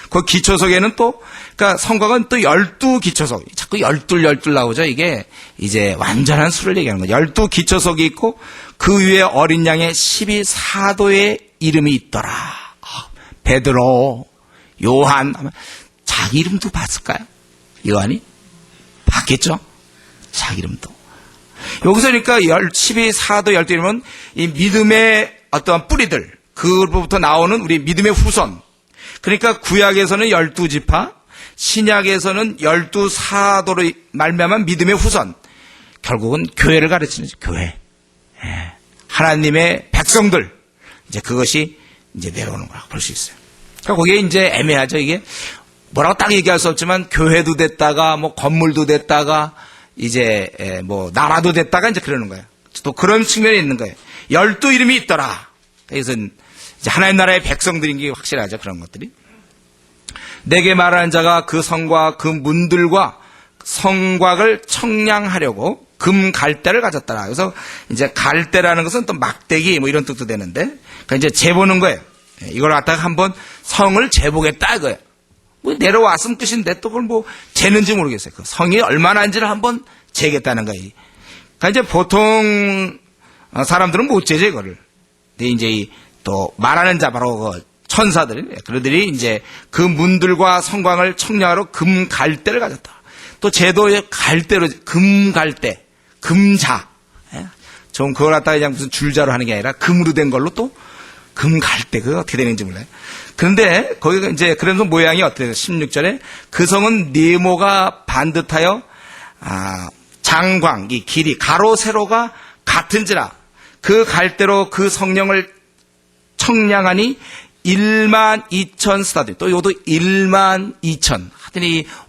그 기초석에는 또, 그러니까 성곽은 또 12기초석. 자꾸 12 나오죠. 이게 이제 완전한 수를 얘기하는 거예요. 12기초석이 있고 그 위에 어린 양의 12사도의 이름이 있더라. 베드로, 요한, 자기 이름도 봤을까요? 요한이? 봤겠죠? 자기 이름도. 여기서 그러니까 12사도 12이름은 이 믿음의 어떠한 뿌리들, 그로부터 나오는 우리 믿음의 후손. 그러니까 구약에서는 12지파, 신약에서는 12사도로 말미암은 믿음의 후손. 결국은 교회를 가르치는 교회. 하나님의 백성들. 이제 그것이 이제 내려오는 거라고 볼 수 있어요. 그러니까 거기에 이제 애매하죠. 이게 뭐라고 딱 얘기할 수 없지만 교회도 됐다가 뭐 건물도 됐다가 이제 뭐 나라도 됐다가 이제 그러는 거예요. 또 그런 측면이 있는 거예요. 12 이름이 있더라. 그래서 이제 하나님 나라의 백성들인 게 확실하죠. 그런 것들이. 내게 말하는 자가 그 성과 그 문들과 성곽을 청량하려고 금 갈대를 가졌더라. 그래서 이제 갈대라는 것은 또 막대기 뭐 이런 뜻도 되는데, 그러니까 이제 재보는 거예요. 이걸 갖다가 한번 성을 재보겠다 이거예요. 뭐 내려왔으면 끝인데 또 그걸 뭐 재는지 모르겠어요. 그 성이 얼마나인지를 한번 재겠다는 거예요. 그러니까 이제 보통 사람들은 못 재죠 이거를. 근데 이제 또 말하는 자 바로 그 천사들, 그들이 이제 그 문들과 성곽을 청량하러 금 갈대를 가졌다. 또 제도의 갈대로 금 갈대, 금자. 좀 그걸 갖다가 그냥 무슨 줄자로 하는 게 아니라 금으로 된 걸로 또 금 갈대, 그거 어떻게 되는지 몰라요. 그런데 거기가 이제 그래서 모양이 어떻게 돼요? 16절에 그 성은 네모가 반듯하여 장광, 이 길이 가로 세로가 같은지라 그 갈대로 그 성령을 청량하니 12,000 스타디온. 또 이것도 12,000. 하여튼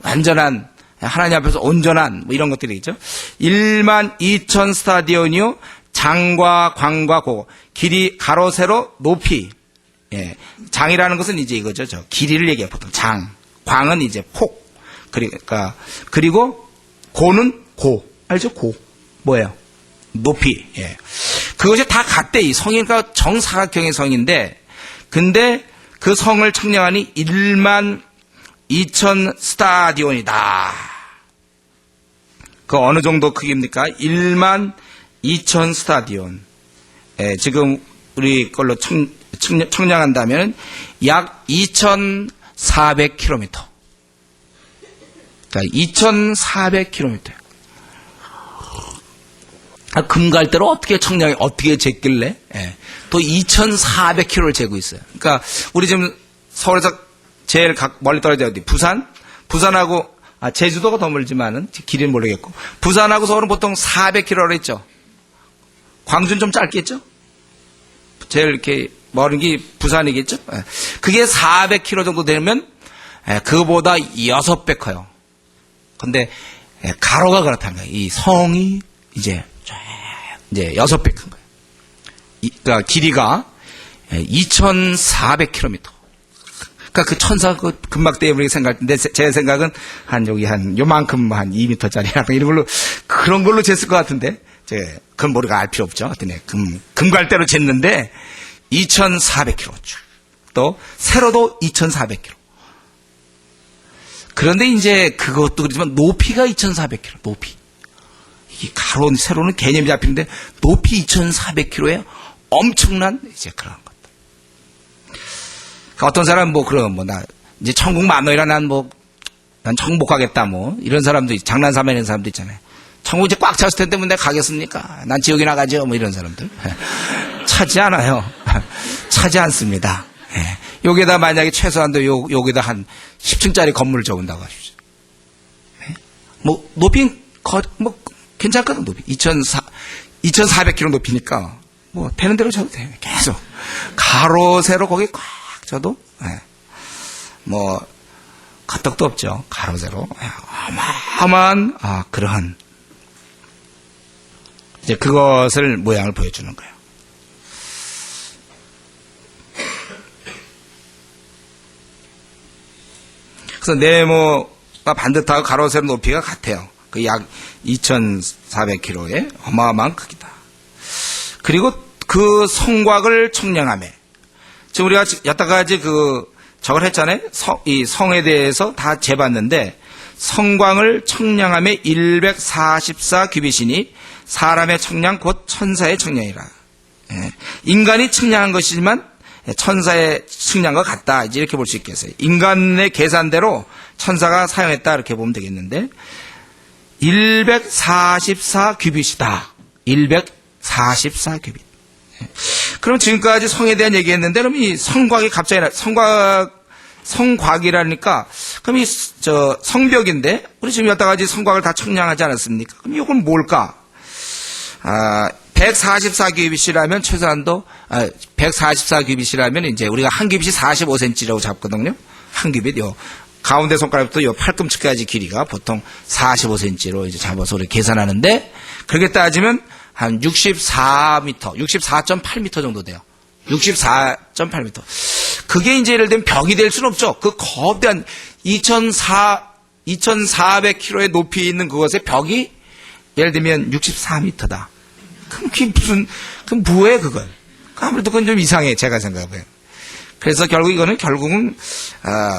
완전한 하나님 앞에서 온전한 뭐 이런 것들이겠죠. 12,000 스타디온이요. 장과 광과 고 길이 가로 세로 높이. 예. 장이라는 것은 이제 이거죠. 저 길이를 얘기해요. 보통 장. 광은 이제 폭. 그리고 고는 고. 알죠? 고. 뭐예요? 높이. 예. 그것이 다 같대. 이 성이니까 정사각형의 성인데, 근데 그 성을 청량하니 12,000 스타디온이다. 그 어느 정도 크기입니까? 12,000 스타디온. 예, 지금 우리 걸로 청량한다면 약 2,400km. 그러니까 2,400km. 금갈대로 어떻게 청량이 어떻게 쟀길래? 예. 또 2,400km를 재고 있어요. 그러니까 우리 지금 서울에서 제일 멀리 떨어져 어디? 부산하고 제주도가 더 멀지만은 길이는 모르겠고 부산하고 서울은 보통 400km로 했죠. 광주는 좀 짧겠죠. 제일 이렇게 멀은 게 부산이겠죠. 예. 그게 400km 정도 되면 그거보다 6배 커요. 근데 가로가 그렇다는 거예요. 이 성이 이제 6배 큰 거예요. 그러니까 길이가 2,400km. 그러니까 그 천사 그 금막대에 우리가 생각할 때 제 생각은 한 요만큼 한 2m짜리 이런 걸로 그런 걸로 쟀을 것 같은데 그건 우리가 알 필요 없죠. 하여튼 금갈대로 쟀는데 2,400km. 또 세로도 2,400km. 그런데 이제 그것도 그렇지만 높이가 2,400km. 높이. 이 가로 세로는 개념이 잡히는데 높이 2,400km에 엄청난 이제 그런 것들. 그러니까 어떤 사람은 나 이제 천국 만너이라 난 천국 못 가겠다 이런 사람도 장난 삼아내는 사람도 있잖아요. 천국 이제 꽉 찼을 텐데 내가 가겠습니까? 난 지옥에 나가죠. 이런 사람들. 차지 않아요. 차지 않습니다. 여기다 만약에 최소한도 여기다 한 10층짜리 건물을 적은다고 하십시오. 높이 괜찮거든. 높이 2,400km 높이니까 되는 대로 쳐도 돼요. 계속 가로 세로 거기 꽉 쳐도 가떡도 없죠. 가로 세로 어마어마한 그러한 이제 그것을 모양을 보여주는 거예요. 그래서 네모가 반듯하고 가로 세로 높이가 같아요. 그 약 2,400km의 어마어마한 크기다. 그리고 그 성곽을 청량하며 지금 우리가 여태까지 저걸 했잖아요. 이 성에 대해서 다 재봤는데 성곽을 청량하며 144규빗이니 사람의 청량 곧 천사의 청량이라. 인간이 청량한 것이지만 천사의 측량과 같다. 이제 이렇게 볼 수 있겠어요. 인간의 계산대로 천사가 사용했다. 이렇게 보면 되겠는데 144규빗이다. 144규빗. 그럼 지금까지 성에 대한 얘기했는데 그럼 이 성곽이 갑자기 성곽이라니까 그럼 이 성벽인데 우리 지금 여러 가지 성곽을 다 청량하지 않았습니까? 그럼 이건 뭘까? 144규빗이라면 최소한도 144규빗이라면 이제 우리가 한 규빗이 45cm라고 잡거든요. 한 규빗 가운데 손가락부터 요 팔꿈치까지 길이가 보통 45cm로 이제 잡아서 우리 계산하는데 그렇게 따지면 한 64m, 64.8m 정도 돼요. 64.8m. 그게 이제 예를 들면 벽이 될 수는 없죠. 그 거대한 2,400km의 높이 있는 그것의 벽이 예를 들면 64m다. 그럼 그게 그럼 뭐예요, 그건? 아무래도 그건 좀 이상해, 제가 생각해요. 그래서 결국은,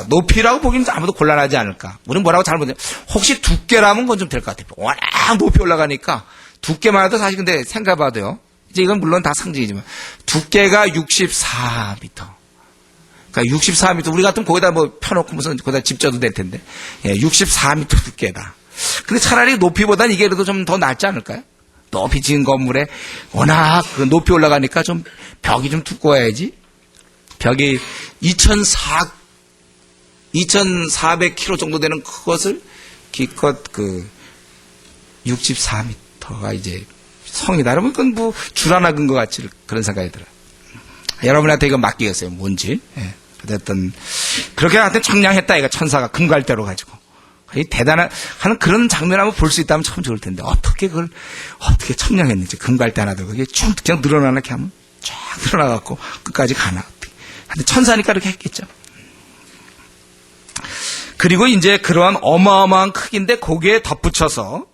높이라고 보기는 아무도 곤란하지 않을까. 우리는 뭐라고 잘못해요. 혹시 두께라면 그건 좀 될 것 같아요. 워낙 높이 올라가니까 두께만 해도 사실 근데 생각해봐도요. 이제 이건 물론 다 상징이지만 두께가 64m. 그러니까 64m. 우리 같으면 거기다 뭐 펴놓고 무슨 거기다 집 져도 될 텐데. 64m 두께다. 근데 차라리 높이보다는 이게 그래도 좀 더 낫지 않을까요? 높이 지은 건물에 워낙 그 높이 올라가니까 좀 벽이 좀 두꺼워야지. 벽이 2,400km 정도 되는 그것을 기껏 64m가 이제 성이다. 여러분, 그건 뭐 줄 하나 근 것 같이 그런 생각이 들어요. 여러분한테 이거 맡기겠어요. 뭔지. 예. 어쨌든 그렇게 하여튼 청량했다. 이거 천사가 금갈대로 가지고. 대단한 하는 그런 장면 한번 볼 수 있다면 참 좋을 텐데 어떻게 청량했는지 금갈대 하나 들고 그게 쭉 그냥 늘어나나 이렇게 하면 쫙 늘어나갖고 끝까지 가나. 근데 천사니까 이렇게 했겠죠. 그리고 이제 그러한 어마어마한 크기인데 거기에 덧붙여서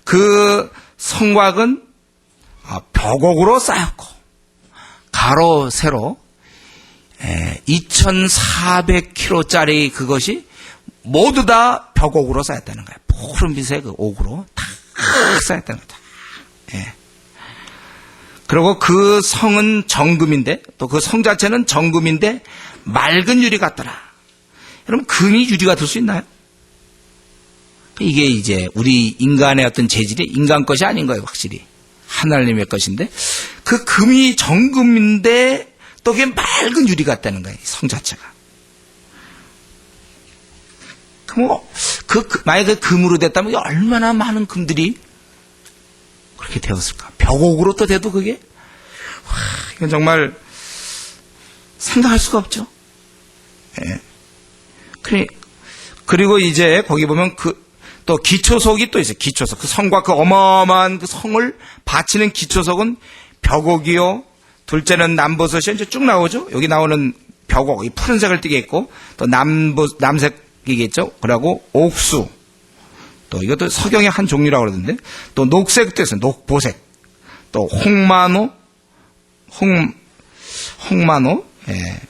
그 성곽은 벽옥으로 쌓였고 가로 세로 2,400km짜리 그것이 모두 다 벽옥으로 쌓였다는 거예요. 푸른빛의 그 옥으로 다 쌓였다는 거다. 예. 그리고 그 성은 정금인데 또 그 성 자체는 정금인데 맑은 유리 같더라. 여러분 금이 유리 같을 수 있나요? 이게 이제 우리 인간의 어떤 재질이 인간 것이 아닌 거예요. 확실히 하나님의 것인데 그 금이 정금인데 또 그게 맑은 유리 같다는 거예요. 성 자체가. 만약에 금으로 됐다면 얼마나 많은 금들이 그렇게 되었을까? 벽옥으로 또 돼도 그게 이건 정말 생각할 수가 없죠. 예. 그리고 이제 거기 보면 또 기초석이 또 있어요. 기초석. 그 성과 그 어마어마한 그 성을 바치는 기초석은 벽옥이요. 둘째는 남버섯이 이제 쭉 나오죠. 여기 나오는 벽옥, 이 푸른색을 띠게 있고 또 남색이겠죠. 그리고 옥수. 또 이것도 석영의 한 종류라고 그러던데 또 녹색도 있어요. 녹보색. 또 홍마노. 예.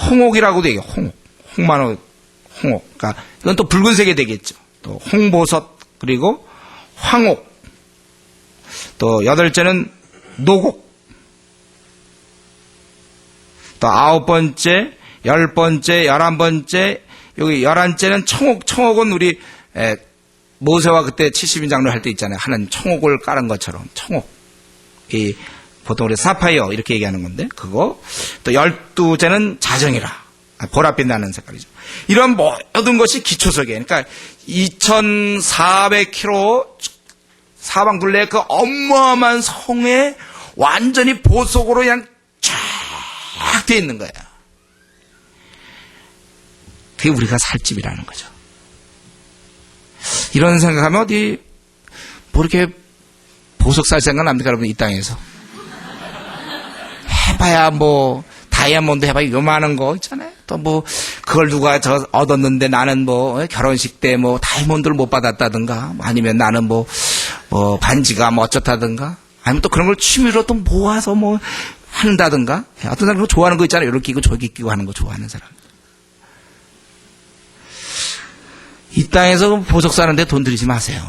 홍옥이라고도 얘기해요. 홍마노, 홍옥. 그러니까 이건 또 붉은색이 되겠죠. 또 홍보석, 그리고 황옥. 또 여덟째는 노곡. 또 9번째, 10번째, 11번째, 여기 11째는 청옥. 청옥은 우리 모세와 그때 70인 장로 할 때 있잖아요. 하는 청옥을 깔은 것처럼 청옥. 보통 우리 사파이어 이렇게 얘기하는 건데 그거. 또 12째는 자정이라. 보랏빛 나는 색깔이죠. 이런 모든 것이 기초석이에요. 그러니까 2,400km 사방둘레의 그 어마어마한 성에 완전히 보석으로 그냥 쫙 돼 있는 거예요. 그게 우리가 살 집이라는 거죠. 이런 생각하면 뭐 이렇게 보석 살 생각 납니까, 여러분, 이 땅에서? 해봐야 뭐, 다이아몬드 해봐야 요만한 거 있잖아요. 또 뭐, 그걸 누가 얻었는데 나는 뭐, 결혼식 때 뭐, 다이아몬드를 못 받았다든가, 아니면 나는 뭐, 반지가 뭐 어쩌다든가, 아니면 또 그런 걸 취미로 또 모아서 뭐, 한다든가, 어떤 사람 좋아하는 거 있잖아요. 이렇게 끼고 저기 끼고 하는 거 좋아하는 사람. 이 땅에서 보석 사는데 돈 들이지 마세요.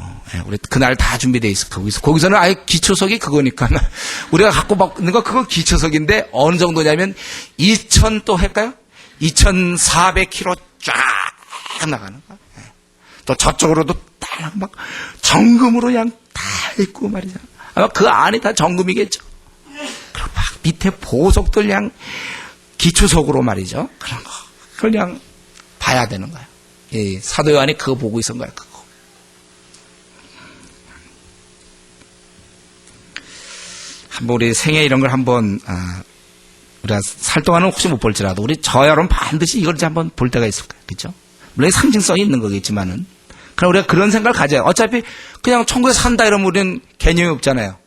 우리 그날 다 준비되어 있어. 거기서는 아예 기초석이 그거니까. 우리가 갖고 있는 거 그거 기초석인데 어느 정도냐면 2,000 또 할까요? 2,400km 쫙 나가는 거. 또 저쪽으로도 딱 막 정금으로 그냥 다 있고 말이죠. 아마 그 안에 다 정금이겠죠. 그리고 막 밑에 보석들 그냥 기초석으로 말이죠. 그런 거. 그걸 그냥 봐야 되는 거예요. 예, 사도 요한이 그거 보고 있었던 거야, 그거. 한번 우리 생애 이런 걸 한번, 우리가 살 동안은 혹시 못 볼지라도, 저 여러분 반드시 이걸 한번 볼 때가 있을 거예요. 그죠? 물론 상징성이 있는 거겠지만은. 그럼 우리가 그런 생각을 가져요. 어차피 그냥 천국에 산다 이러면 우리는 개념이 없잖아요.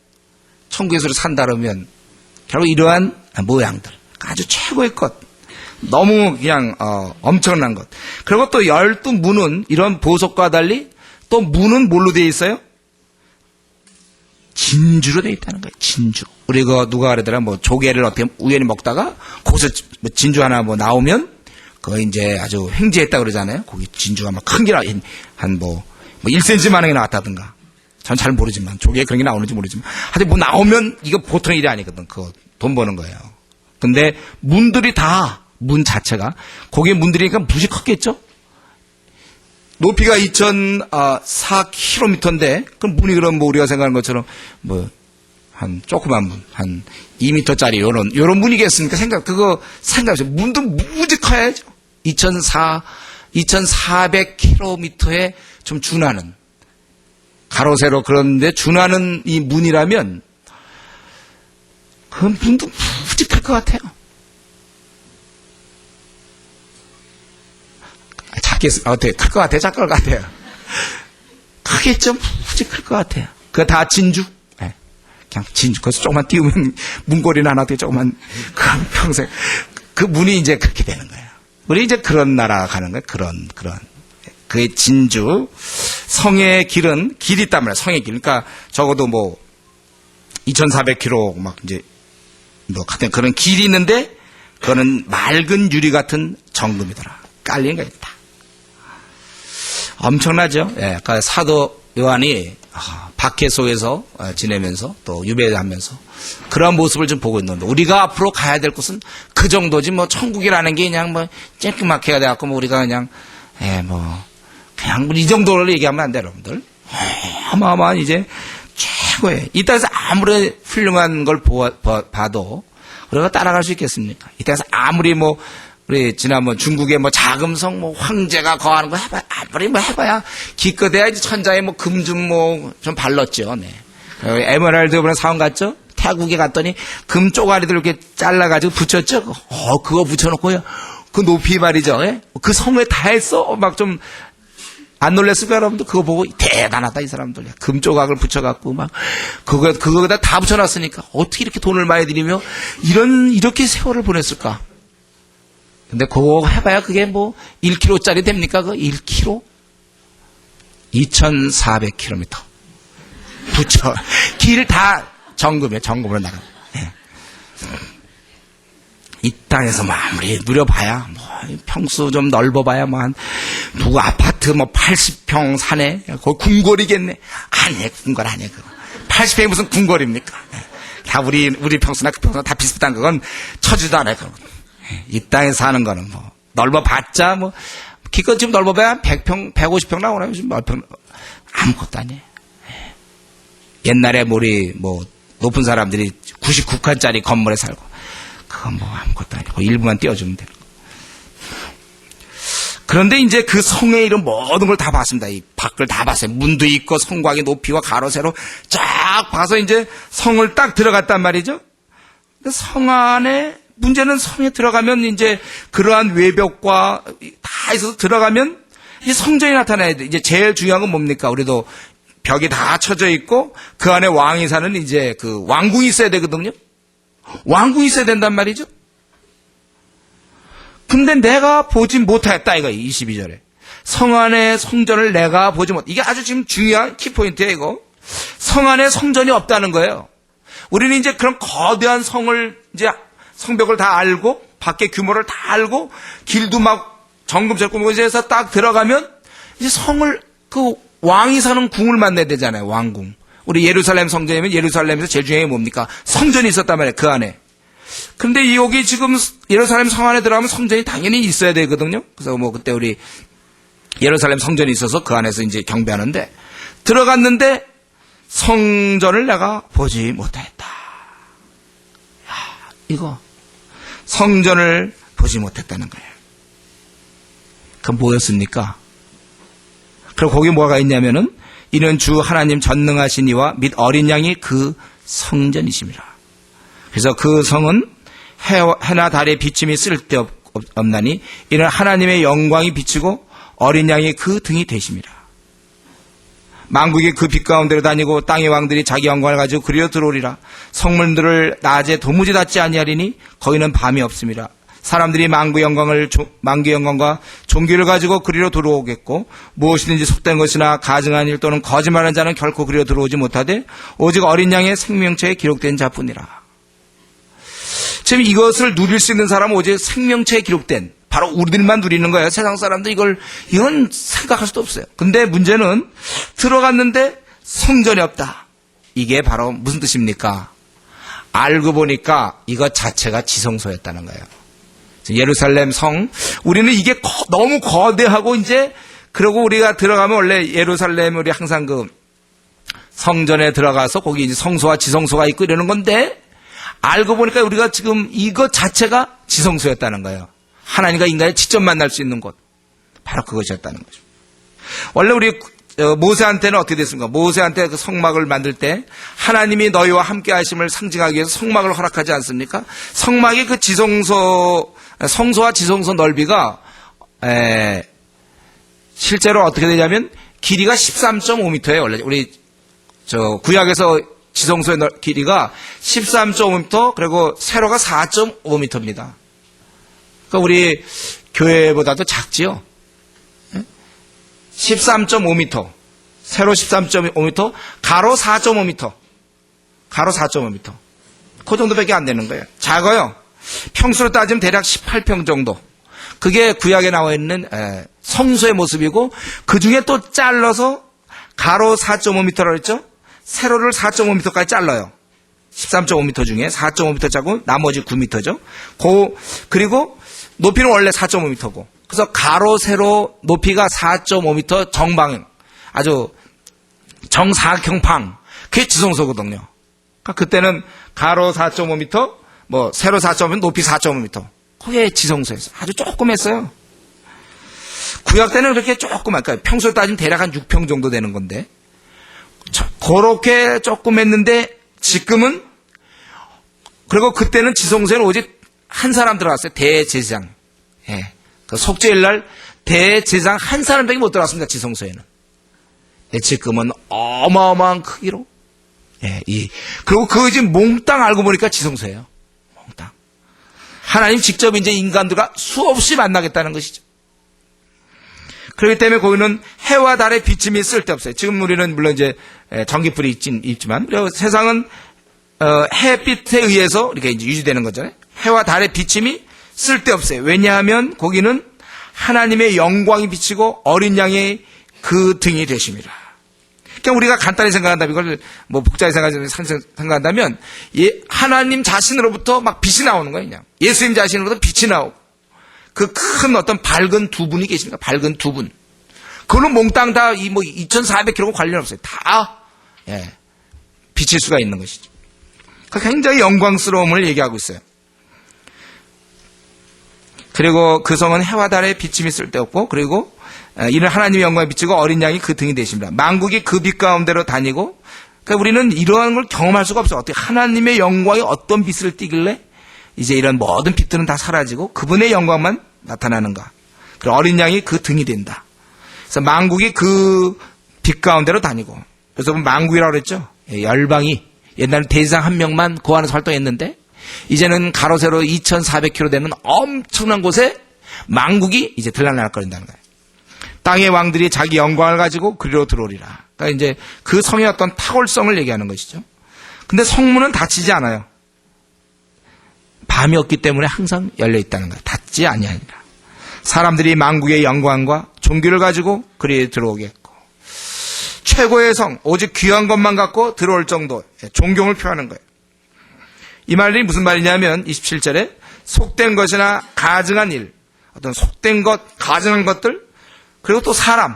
천국에서 산다 그러면 결국 이러한 모양들 아주 최고의 것, 너무 그냥 엄청난 것. 그리고 또 12문은 이런 보석과 달리 또 문은 뭘로 되어 있어요? 진주로 되어 있다는 거예요. 진주. 우리 누가 그러더라, 뭐 조개를 어떻게 우연히 먹다가 거기서 진주 하나 뭐 나오면 그거 이제 아주 횡재했다 그러잖아요. 거기 진주가 막 큰 게 한 뭐 1cm만한 게 나왔다든가. 전 잘 모르지만 조개에 그런 게 나오는지 모르지만 하여튼 뭐 나오면 이거 보통 일이 아니거든. 그거 돈 버는 거예요. 근데 문들이 다 문 자체가 거기에 문들이니까 무지 컸겠죠. 높이가 2,004km인데 그럼 문이 그럼 뭐 우리가 생각하는 것처럼 뭐 한 조그만 문, 한 2m짜리 요런 문이겠습니까? 그거 생각하세요. 문도 무지 커야죠. 2,400km에 좀 준하는 가로 세로 그런데 준하는 이 문이라면 그 문도 무지 클 것 같아요. 어떻게 클 것 같아요? 작을 것 같아요? 크겠죠? 무지 클 것 같아요. 그거 다 진주? 네. 그냥 진주. 거기서 조금만 띄우면 문고리는 하나 되게 조금만 평생 그 문이 이제 그렇게 되는 거예요. 우리 이제 그런 나라 가는 거예요. 그런 그의 진주. 성의 길은 길이 있단 말이에요. 성의 길. 그러니까 적어도 뭐 2,400km 막 이제 뭐 같은 그런 길이 있는데 그거는 맑은 유리 같은 정금이더라. 깔린 거예요. 다. 엄청나죠? 예, 그러니까 사도 요한이 박해 속에서 지내면서 또 유배하면서 그런 모습을 좀 보고 있는데 우리가 앞으로 가야 될 곳은 그 정도지 뭐 천국이라는 게 그냥 뭐 쬐끄맣게 돼갖고 뭐 우리가 그냥 그냥 이 정도를 얘기하면 안 돼요, 여러분들. 어마어마한 이제 최고의 이 땅에서 아무리 훌륭한 걸 봐도 우리가 따라갈 수 있겠습니까? 이 땅에서 아무리 뭐 우리 지난번 중국의 뭐 자금성 뭐 황제가 거하는 거 해봐야 아무리 뭐 해봐야 기껏해야 이제 천장에 뭐 금 좀 뭐 좀 발랐죠. 네. 에메랄드 이번에 사원 갔죠? 태국에 갔더니 금 쪼가리들 이렇게 잘라가지고 붙였죠. 그거 붙여놓고요. 그 높이 말이죠. 예? 그 성에 다 했어. 막 좀 안 놀랬을까요, 여러분들? 그거 보고 대단하다 이 사람들. 금 조각을 붙여갖고 막 그거에다 다 붙여놨으니까 어떻게 이렇게 돈을 많이 들이며 이렇게 세월을 보냈을까? 근데 그거 해봐야 그게 뭐 1kg짜리 됩니까? 그 1kg? 2,400km. 붙여. 길 다 정금으로 나가. 네. 이 땅에서 뭐 아무리 누려봐야, 뭐, 평수 좀 넓어봐야, 뭐, 누구 아파트 뭐 80평 사네? 거기 궁궐이겠네? 아니에요, 궁궐 아니에요, 그거. 80평이 무슨 궁궐입니까? 다 우리 평수나 그 평수나 다 비슷한 그건 처지도 않아요, 그거. 이 땅에 사는 거는 뭐, 넓어봤자 뭐, 기껏 지금 넓어봐야 100평, 150평 나오나요? 지금 몇 평? 아무것도 아니에요. 옛날에 우리 뭐, 높은 사람들이 99칸짜리 건물에 살고, 그건 뭐 아무것도 아니고, 일부만 띄워주면 되는 거. 그런데 이제 그 성에 이런 모든 걸 다 봤습니다. 이 밖을 다 봤어요. 문도 있고, 성곽의 높이와 가로, 세로 쫙 봐서 이제 성을 딱 들어갔단 말이죠. 성 안에, 문제는 성에 들어가면 이제 그러한 외벽과 다 있어서 들어가면 이제 성전이 나타나야 돼. 이제 제일 중요한 건 뭡니까? 우리도 벽이 다 쳐져 있고 그 안에 왕이 사는 이제 그 왕궁이 있어야 되거든요. 왕궁이 있어야 된단 말이죠. 근데 내가 보지 못했다 이거 22절에. 성 안에 성전을 내가 보지 못. 이게 아주 지금 중요한 키포인트예요, 이거. 성 안에 성전이 없다는 거예요. 우리는 이제 그런 거대한 성을 이제 성벽을 다 알고 밖에 규모를 다 알고 길도 막 정금처럼 해서 딱 들어가면 이제 성을 그 왕이 사는 궁을 만나야 되잖아요. 왕궁. 우리 예루살렘 성전이면 예루살렘에서 제일 중요한 게 뭡니까? 성전이 있었단 말이에요. 그 안에. 근데 여기 지금 예루살렘 성 안에 들어가면 성전이 당연히 있어야 되거든요. 그래서 뭐 그때 우리 예루살렘 성전이 있어서 그 안에서 이제 경배하는데 들어갔는데 성전을 내가 보지 못했다. 이거 성전을 보지 못했다는 거예요. 그럼 뭐였습니까? 그리고 거기 뭐가 있냐면은 이는 주 하나님 전능하신 이와 및 어린 양이 그 성전이십니다. 그래서 그 성은 해나 달의 비침이 쓸데없나니 이는 하나님의 영광이 비치고 어린 양이 그 등이 되십니다. 만국이 그 빛 가운데로 다니고 땅의 왕들이 자기 영광을 가지고 그리로 들어오리라. 성문들을 낮에 도무지 닫지 아니하리니 거기는 밤이 없습니다. 사람들이 만국의 영광과 종기를 가지고 그리로 들어오겠고 무엇이든지 속된 것이나 가증한 일 또는 거짓말하는 자는 결코 그리로 들어오지 못하되 오직 어린 양의 생명체에 기록된 자뿐이라. 지금 이것을 누릴 수 있는 사람은 오직 생명체에 기록된 바로 우리들만 누리는 거예요. 세상 사람들 이건 생각할 수도 없어요. 근데 문제는 들어갔는데 성전이 없다. 이게 바로 무슨 뜻입니까? 알고 보니까 이것 자체가 지성소였다는 거예요. 예루살렘 성, 우리는 이게 너무 거대하고 이제 그러고 우리가 들어가면 원래 예루살렘 우리 항상 그 성전에 들어가서 거기 이제 성소와 지성소가 있고 이러는 건데 알고 보니까 우리가 지금 이것 자체가 지성소였다는 거예요. 하나님과 인간의 직접 만날 수 있는 곳. 바로 그것이었다는 거죠. 원래 우리 모세한테는 어떻게 됐습니까? 모세한테 그 성막을 만들 때 하나님이 너희와 함께 하심을 상징하기 위해서 성막을 허락하지 않습니까? 성막이 그 성소와 지성소 넓이가 실제로 어떻게 되냐면 길이가 13.5m예요. 원래 우리 구약에서 지성소의 길이가 13.5m 그리고 세로가 4.5m입니다. 그러니까 우리 교회보다도 작지요. 13.5m, 세로 13.5m, 가로 4.5m, 가로 4.5m. 그 정도밖에 안 되는 거예요. 작아요. 평수로 따지면 대략 18평 정도. 그게 구약에 나와 있는 성소의 모습이고 그 중에 또 잘라서 가로 4.5m라고 했죠. 세로를 4.5m까지 잘라요. 13.5m 중에 4.5m 짜고 나머지 9m죠. 그리고 높이는 원래 4.5m고. 그래서 가로 세로 높이가 4.5m 정방, 아주 정사각형방. 그게 지성소거든요. 그러니까 그때는 가로 4.5m, 세로 4.5m, 높이 4.5m. 그게 지성소였어요. 아주 조그맸어요. 구약 때는 그렇게 조그만, 그러니까 평소에 따지면 대략 한 6평 정도 되는 건데, 그렇게 조그맸는데 지금은, 그리고 그때는 지성소에는 오직 한 사람 들어갔어요. 대제사장. 예. 그 속죄일 날 대제사장 한 사람밖에 못 들어갔습니다. 지성소에는. 예, 지금은 어마어마한 크기로. 예, 그리고 그거 지금 몽땅 알고 보니까 지성소예요. 몽땅. 하나님 직접 이제 인간들과 수없이 만나겠다는 것이죠. 그렇기 때문에 거기는 해와 달의 비침이 쓸데없어요. 지금 우리는 물론 이제 전기불이 있지만, 그리고 세상은 햇빛에 의해서 이렇게 이제 유지되는 거잖아요. 해와 달의 비침이 쓸데없어요. 왜냐하면 거기는 하나님의 영광이 비치고 어린 양의 그 등이 되십니다. 그러니까 우리가 간단히 생각한다면, 이걸 복잡하게 생각한다면, 하나님 자신으로부터 막 빛이 나오는 거예요, 그냥. 예수님 자신으로부터 빛이 나오고, 그 큰 어떤 밝은 두 분이 계십니다. 밝은 두 분. 그거는 몽땅 다 2,400km고 관련 없어요. 다, 비칠 수가 있는 것이죠. 굉장히 영광스러움을 얘기하고 있어요. 그리고 그 성은 해와 달의 비침이 쓸데없고, 그리고 이는 하나님의 영광에 비치고 어린 양이 그 등이 되십니다. 만국이 그 빛 가운데로 다니고, 그러니까 우리는 이러한 걸 경험할 수가 없어요. 어떻게 하나님의 영광이 어떤 빛을 띠길래 이제 이런 모든 빛들은 다 사라지고 그분의 영광만 나타나는가. 그리고 어린 양이 그 등이 된다. 그래서 만국이 그 빛 가운데로 다니고, 그래서 만국이라고 그랬죠. 열방이 옛날에 대제사장 한 명만 그 안에서 활동했는데 이제는 가로 세로 2,400km 되는 엄청난 곳에 만국이 이제 들락날 거린다는 거예요. 땅의 왕들이 자기 영광을 가지고 그리로 들어오리라. 그러니까 이제 그 성의 어떤 탁월성을 얘기하는 것이죠. 근데 성문은 닫히지 않아요. 밤이 없기 때문에 항상 열려 있다는 거예요. 닫지 아니하니라. 사람들이 만국의 영광과 종기를 가지고 그리에 들어오겠고, 최고의 성, 오직 귀한 것만 갖고 들어올 정도 존경을 표하는 거예요. 이 말이 무슨 말이냐면 27절에 속된 것이나 가증한 일, 어떤 속된 것, 가증한 것들, 그리고 또 사람을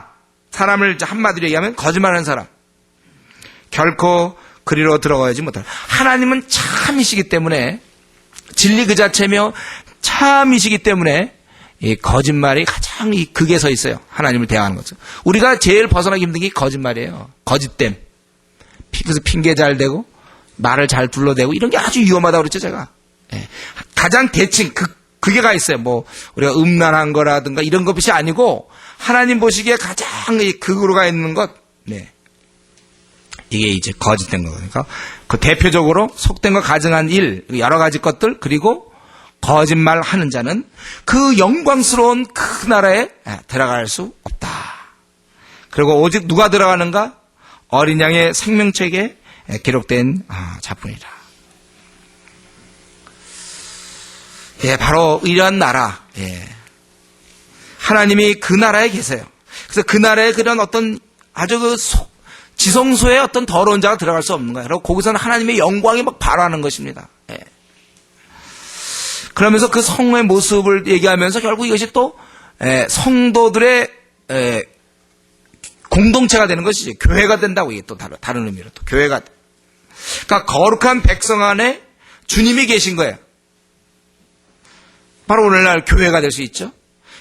한마디로 얘기하면 거짓말하는 사람, 결코 그리로 들어가지 못할. 하나님은 참이시기 때문에, 진리 그 자체며 참이시기 때문에 이 거짓말이 가장 이 극에 서 있어요. 하나님을 대하는 것은. 우리가 제일 벗어나기 힘든 게 거짓말이에요. 거짓됨. 그래서 핑계 잘 대고 말을 잘 둘러대고 이런 게 아주 위험하다고 그랬죠, 제가. 가장 대칭 그게 가 있어요. 우리가 음란한 거라든가 이런 것이 아니고 하나님 보시기에 가장 극으로 가 있는 것. 이게 이제 거짓된 거니까 그 대표적으로 속된 거 가증한 일, 여러 가지 것들, 그리고 거짓말 하는 자는 그 영광스러운 그 나라에 들어갈 수 없다. 그리고 오직 누가 들어가는가? 어린 양의 생명책에 기록된 자뿐이라. 예, 바로 이러한 나라. 예. 하나님이 그 나라에 계세요. 그래서 그 나라에 그런 어떤 아주 지성소에 어떤 더러운 자가 들어갈 수 없는 거예요. 그리고 거기서는 하나님의 영광이 막 발화하는 것입니다. 예. 그러면서 그 성의 모습을 얘기하면서 결국 이것이 또 성도들의 공동체가 되는 것이지, 교회가 된다고. 이게 또 다른 의미로 또 교회가. 그러니까 거룩한 백성 안에 주님이 계신 거예요. 바로 오늘날 교회가 될 수 있죠.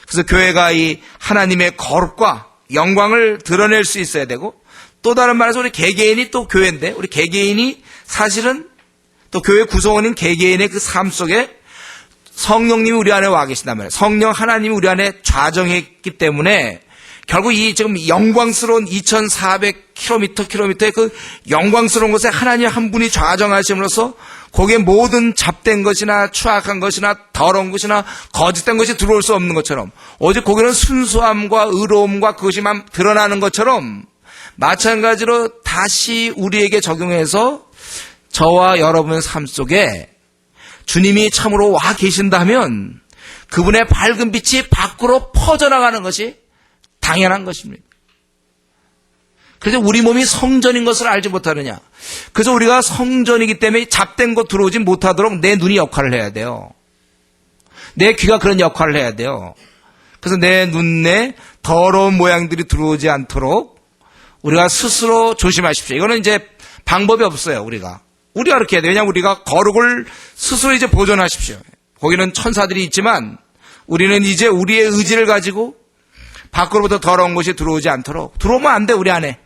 그래서 교회가 이 하나님의 거룩과 영광을 드러낼 수 있어야 되고, 또 다른 말해서 우리 개개인이 또 교회인데, 우리 개개인이 사실은 또 교회 구성원인 개개인의 그 삶 속에 성령님이 우리 안에 와 계신단 말이에요. 성령 하나님이 우리 안에 좌정했기 때문에 결국 이 지금 영광스러운 2400km의 그 영광스러운 곳에 하나님 한 분이 좌정하심으로써 거기에 모든 잡된 것이나 추악한 것이나 더러운 것이나 거짓된 것이 들어올 수 없는 것처럼, 오직 거기는 순수함과 의로움과 그것이만 드러나는 것처럼, 마찬가지로 다시 우리에게 적용해서 저와 여러분의 삶 속에 주님이 참으로 와 계신다면 그분의 밝은 빛이 밖으로 퍼져나가는 것이 당연한 것입니다. 그래서 우리 몸이 성전인 것을 알지 못하느냐. 그래서 우리가 성전이기 때문에 잡된 것 들어오지 못하도록 내 눈이 역할을 해야 돼요. 내 귀가 그런 역할을 해야 돼요. 그래서 내 눈에 더러운 모양들이 들어오지 않도록 우리가 스스로 조심하십시오. 이거는 이제 방법이 없어요. 우리가 그렇게 해야 돼요. 왜냐하면 우리가 거룩을 스스로 이제 보존하십시오. 거기는 천사들이 있지만 우리는 이제 우리의 의지를 가지고 밖으로부터 더러운 것이 들어오지 않도록. 들어오면 안 돼. 우리 안에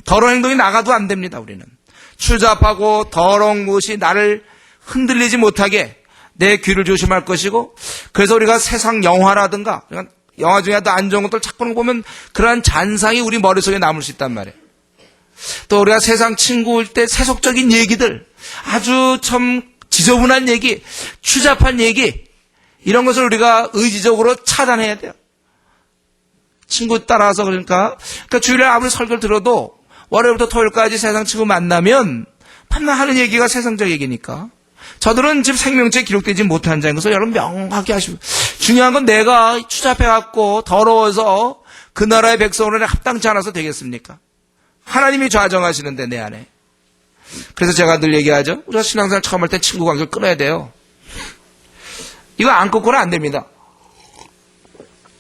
더러운 행동이 나가도 안 됩니다. 우리는 추잡하고 더러운 것이 나를 흔들리지 못하게 내 귀를 조심할 것이고, 그래서 우리가 세상 영화라든가 영화 중에도 안 좋은 것들 자꾸 보면 그러한 잔상이 우리 머릿속에 남을 수 있단 말이에요. 또 우리가 세상 친구일 때 세속적인 얘기들, 아주 참 지저분한 얘기, 추잡한 얘기, 이런 것을 우리가 의지적으로 차단해야 돼요. 친구 따라서 그러니까 주일에 아무리 설교를 들어도 월요일부터 토요일까지 세상 친구 만나면 밤낮 하는 얘기가 세상적 얘기니까 저들은 지금 생명체에 기록되지 못한 자인 것을 여러분 명확히 하시고, 중요한 건 내가 추잡해갖고 더러워서 그 나라의 백성으로 합당치 않아서 되겠습니까? 하나님이 좌정하시는데 내 안에. 그래서 제가 늘 얘기하죠. 우리가 신앙생활 처음 할 때 친구 관계를 끊어야 돼요. 이거 안 끊고는 안 됩니다.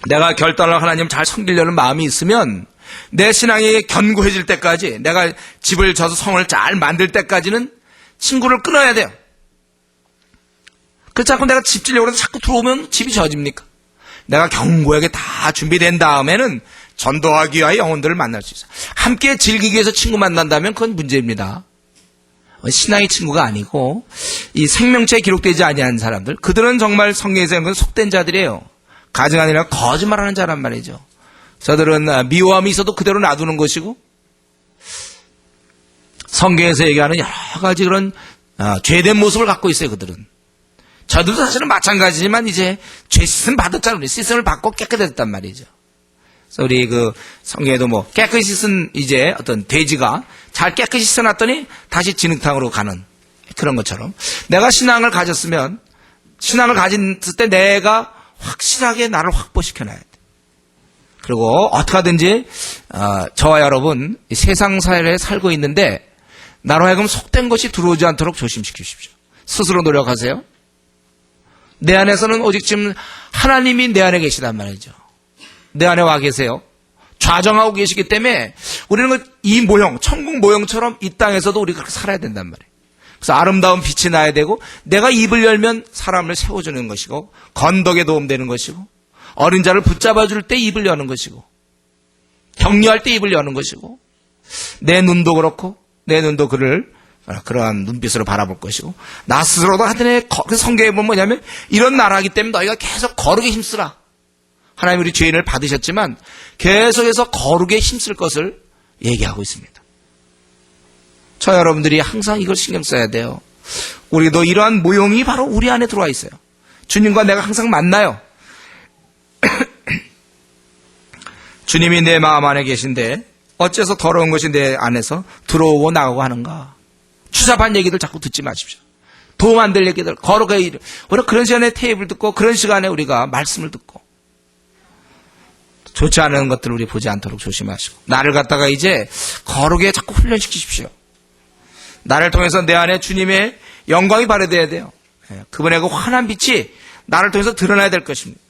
내가 결단을 하나님 잘 섬기려는 마음이 있으면 내 신앙이 견고해질 때까지, 내가 집을 져서 성을 잘 만들 때까지는 친구를 끊어야 돼요. 그렇지 않고 내가 집 지려고 해서 자꾸 들어오면 집이 져집니까? 내가 견고하게 다 준비된 다음에는 전도하기 위하여 영혼들을 만날 수 있어요. 함께 즐기기 위해서 친구 만난다면 그건 문제입니다. 신앙의 친구가 아니고 이 생명체에 기록되지 아니한 사람들, 그들은 정말 성경에서 속된 자들이에요. 가증 아니라 거짓말하는 자란 말이죠. 저들은 미워함이 있어도 그대로 놔두는 것이고, 성경에서 얘기하는 여러 가지 그런 죄된 모습을 갖고 있어요. 그들은. 저들도 사실은 마찬가지지만 이제 죄 씻음 받았잖아요. 우리 씻음을 받고 깨끗해졌단 말이죠. 그래서 우리 그 성경에도 뭐 깨끗이 씻은 이제 어떤 돼지가 잘 깨끗이 씻어놨더니 다시 진흙탕으로 가는 그런 것처럼, 내가 신앙을 가졌으면, 신앙을 가졌을 때 내가 확실하게 나를 확보시켜놔야 돼. 그리고 어떻게 하든지 저와 여러분 세상 사회에 살고 있는데 나로 하여금 속된 것이 들어오지 않도록 조심시키십시오. 스스로 노력하세요. 내 안에서는 오직 지금 하나님이 내 안에 계시단 말이죠. 내 안에 와 계세요. 좌정하고 계시기 때문에 우리는 이 모형, 천국 모형처럼 이 땅에서도 우리가 그렇게 살아야 된단 말이에요. 그래서 아름다운 빛이 나야 되고, 내가 입을 열면 사람을 세워주는 것이고, 건덕에 도움되는 것이고, 어린 자를 붙잡아줄 때 입을 여는 것이고, 격려할 때 입을 여는 것이고, 내 눈도 그렇고, 내 눈도 그를 그러한 눈빛으로 바라볼 것이고, 나 스스로도 하여튼 성경에 보면 뭐냐면, 이런 나라이기 때문에 너희가 계속 거룩에 힘쓰라. 하나님 우리 죄인을 받으셨지만 계속해서 거룩에 힘쓸 것을 얘기하고 있습니다. 저 여러분들이 항상 이걸 신경 써야 돼요. 우리도 이러한 모형이 바로 우리 안에 들어와 있어요. 주님과 내가 항상 만나요. 주님이 내 마음 안에 계신데 어째서 더러운 것이 내 안에서 들어오고 나가고 하는가. 추잡한 얘기들 자꾸 듣지 마십시오. 도움 안 될 얘기들, 거룩의 일. 우리가 그런 시간에 테이블 듣고 그런 시간에 우리가 말씀을 듣고 좋지 않은 것들을 우리 보지 않도록 조심하시고 나를 갖다가 이제 거룩에 자꾸 훈련시키십시오. 나를 통해서 내 안에 주님의 영광이 발휘되어야 돼요. 그분의 그 환한 빛이 나를 통해서 드러나야 될 것입니다.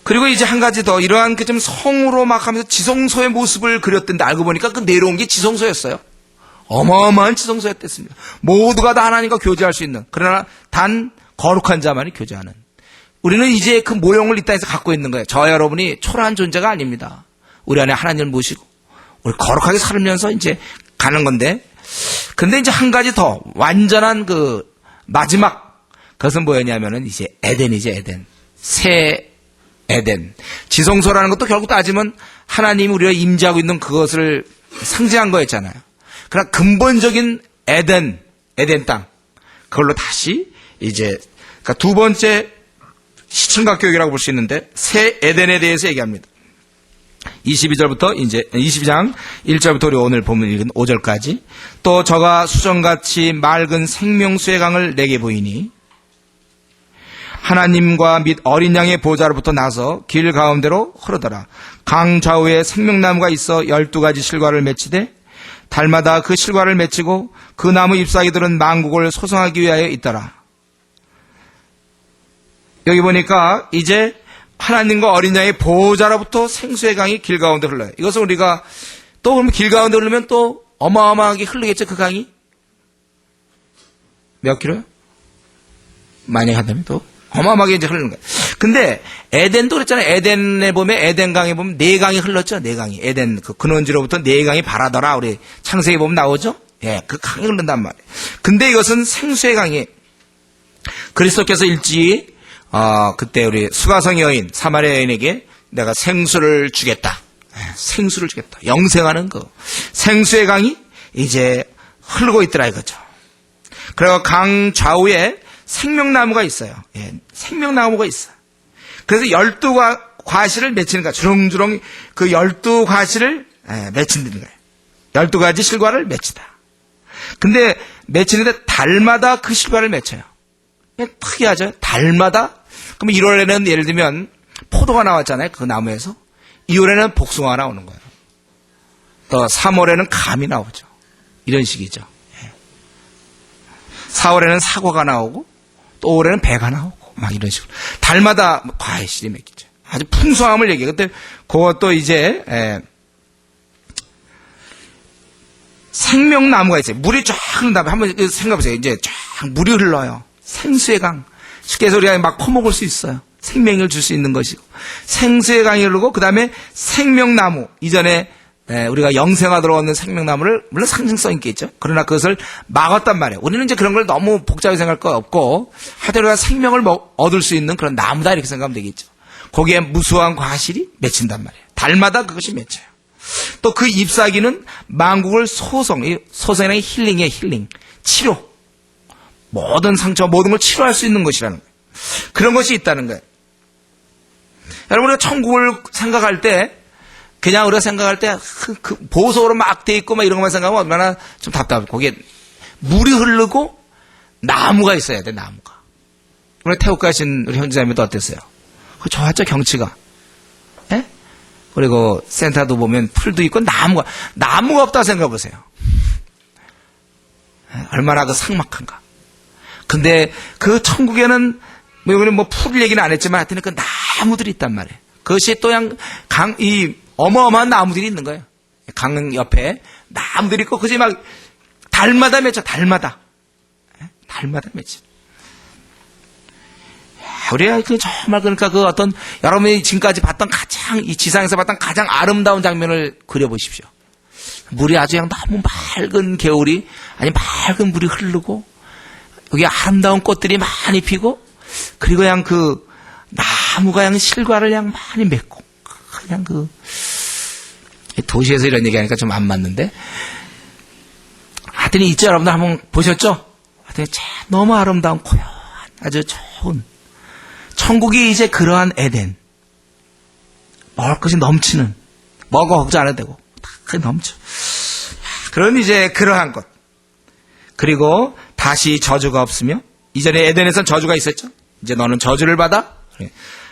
그리고 이제 한 가지 더, 이러한 그 좀 성으로 막 하면서 지성소의 모습을 그렸던데 알고 보니까 그 내려온 게 지성소였어요. 어마어마한 지성소였댔습니다. 모두가 다 하나님과 교제할 수 있는, 그러나 단 거룩한 자만이 교제하는. 우리는 이제 그 모형을 이 땅에서 갖고 있는 거예요. 저 여러분이 초라한 존재가 아닙니다. 우리 안에 하나님을 모시고 우리 거룩하게 살면서 이제 가는 건데, 근데 이제 한 가지 더 완전한 그 마지막, 그것은 뭐였냐면은 이제 에덴이죠. 에덴. 새 에덴. 지성소라는 것도 결국 따지면 하나님이 우리가 임재하고 있는 그것을 상징한 거였잖아요. 그러나 근본적인 에덴 땅, 그걸로 다시 이제, 그러니까 두 번째 시청각 교육이라고 볼 수 있는데, 새 에덴에 대해서 얘기합니다. 22절부터 이제 22장 1절부터 우리 오늘 본문 읽은 5절까지. 또 저가 수정같이 맑은 생명수의 강을 내게 보이니 하나님과 및 어린 양의 보좌로부터 나서 길 가운데로 흐르더라. 강 좌우에 생명나무가 있어 12가지 실과를 맺히되 달마다 그 실과를 맺히고 그 나무 잎사귀들은 만국을 소성하기 위하여 있더라. 여기 보니까 이제 하나님과 어린 양의 보좌로부터 생수의 강이 길 가운데 흘러요. 이것은 우리가 또 그러면 길 가운데 흐르면 또 어마어마하게 흐르겠죠. 그 강이 몇 킬로요? 만약 한다면 또 어마어마하게 이제 흐르는 거예요. 근데 에덴도 그랬잖아요. 에덴에 보면, 에덴 강에 보면 네 강이 흘렀죠. 네 강이. 에덴 그 근원지로부터 네 강이 발하더라. 우리 창세기 보면 나오죠. 예, 그 강이 흐른단 말이에요. 근데 이것은 생수의 강이, 그리스도께서 일찍이 그때 우리 수가성 여인, 사마리아 여인에게 내가 생수를 주겠다. 생수를 주겠다. 영생하는 그 생수의 강이 이제 흐르고 있더라 이거죠. 그리고 강 좌우에 생명나무가 있어요. 예, 생명나무가 있어요. 그래서 12과실을 맺히는 거야. 주렁주렁 그 12과실을 맺힌다는 거예요. 12가지 실과를 맺히다. 근데 맺히는데 달마다 그 실과를 맺혀요. 특이하죠. 달마다. 그럼 1월에는 예를 들면 포도가 나왔잖아요. 그 나무에서. 2월에는 복숭아가 나오는 거예요. 또 3월에는 감이 나오죠. 이런 식이죠. 4월에는 사과가 나오고 또 올해는 배가 나오고 막 이런 식으로 달마다 과실이 맺히죠. 아주 풍성함을 얘기해요. 그때 그것도 이제 생명나무가 있어요. 물이 쫙 흐른 다음에 한번 생각해보세요. 이제 쫙 물이 흘러요. 생수의 강. 쉽게 해서 우리가 막 퍼먹을 수 있어요. 생명을 줄 수 있는 것이고. 생수의 강이 흐르고 그 다음에 생명나무. 이전에 우리가 영생하도록 얻는 생명나무를 물론 상징성 있게 있죠. 그러나 그것을 막았단 말이에요. 우리는 이제 그런 걸 너무 복잡하게 생각할 거 없고 하여튼 우리가 생명을 얻을 수 있는 그런 나무다 이렇게 생각하면 되겠죠. 거기에 무수한 과실이 맺힌단 말이에요. 달마다 그것이 맺혀요. 또 그 잎사귀는 만국을 소성이라는 힐링이에요. 힐링. 치료. 모든 상처, 모든 걸 치료할 수 있는 것이라는 거예요. 그런 것이 있다는 거예요. 여러분, 우리가 천국을 생각할 때, 그냥 우리가 생각할 때, 보석으로 막 돼 있고, 막 이런 것만 생각하면 얼마나 좀 답답해. 거기에 물이 흐르고, 나무가 있어야 돼, 나무가. 오늘 태국 가신 우리 형제자매도 어땠어요? 좋았죠, 경치가. 예? 그리고 센터도 보면 풀도 있고, 나무가 없다 생각해 보세요. 얼마나 그 삭막한가. 근데 그 천국에는 여기는 뭐 풀 얘기는 안 했지만 하여튼 그 나무들이 있단 말이에요. 그것이 또 그냥 이 어마어마한 나무들이 있는 거예요. 강 옆에 나무들이 있고 그것이 막 달마다 맺혀. 달마다 맺혀. 우리가 정말 그러니까 그 어떤 여러분이 지금까지 봤던 이 지상에서 봤던 가장 아름다운 장면을 그려보십시오. 물이 아주 그냥 너무 맑은 겨울이 아니 맑은 물이 흐르고 여기 아름다운 꽃들이 많이 피고 그리고 그냥 그 나무가 그냥 실과를 그냥 많이 맺고 그냥 도시에서 이런 얘기하니까 좀 안 맞는데, 하여튼 있죠, 여러분들 한번 보셨죠? 하여튼 너무 아름다운 고요한 아주 좋은 천국이 이제 그러한 에덴. 먹을 것이 넘치는, 먹어 걱정 안 해도 되고 다 넘쳐. 그런 이제 그러한 것. 그리고 다시 저주가 없으며, 이전에 에덴에선 저주가 있었죠. 이제 너는 저주를 받아.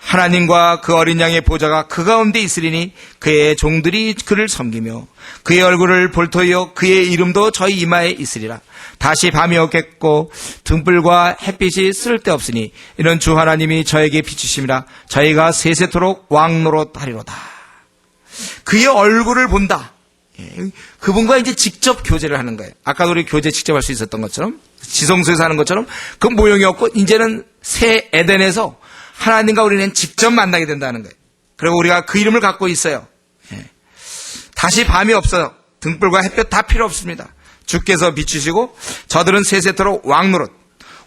하나님과 그 어린 양의 보좌가 그 가운데 있으리니 그의 종들이 그를 섬기며 그의 얼굴을 볼터이요 그의 이름도 저희 이마에 있으리라. 다시 밤이 없겠고 등불과 햇빛이 쓸데없으니 이는 주 하나님이 저에게 비추심이라. 저희가 세세토록 왕노릇하리로다. 그의 얼굴을 본다. 그분과 이제 직접 교제를 하는 거예요. 아까도 우리 교제 직접 할 수 있었던 것처럼, 지성소에서 하는 것처럼 그 모형이 없고 이제는 새 에덴에서 하나님과 우리는 직접 만나게 된다는 거예요. 그리고 우리가 그 이름을 갖고 있어요. 다시 밤이 없어요. 등불과 햇볕 다 필요 없습니다. 주께서 비추시고 저들은 세세토록 왕노릇.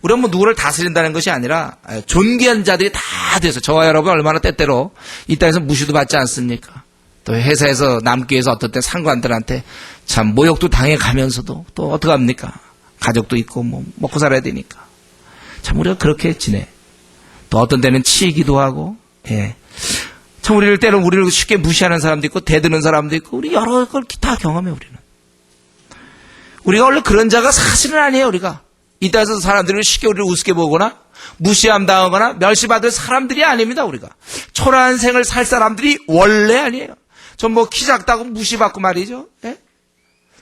우리가 뭐 누구를 다스린다는 것이 아니라 존귀한 자들이 다 돼서, 저와 여러분 얼마나 때때로 이 땅에서 무시도 받지 않습니까? 또 회사에서 남교에서 어떤 때 상관들한테 참 모욕도 당해가면서도 또 어떡합니까? 가족도 있고 뭐 먹고 살아야 되니까. 참 우리가 그렇게 지내. 또 어떤 때는 치이기도 하고, 참 우리를 때는 우리를 쉽게 무시하는 사람도 있고 대드는 사람도 있고, 우리 여러 걸 다 경험해. 우리가 원래 그런 자가 사실은 아니에요. 우리가 이 땅에서 사람들을 쉽게 우리를 우습게 보거나 무시함 당하거나 멸시받을 사람들이 아닙니다. 우리가 초라한 생을 살 사람들이 원래 아니에요. 전 뭐 키 작다고 무시받고 말이죠.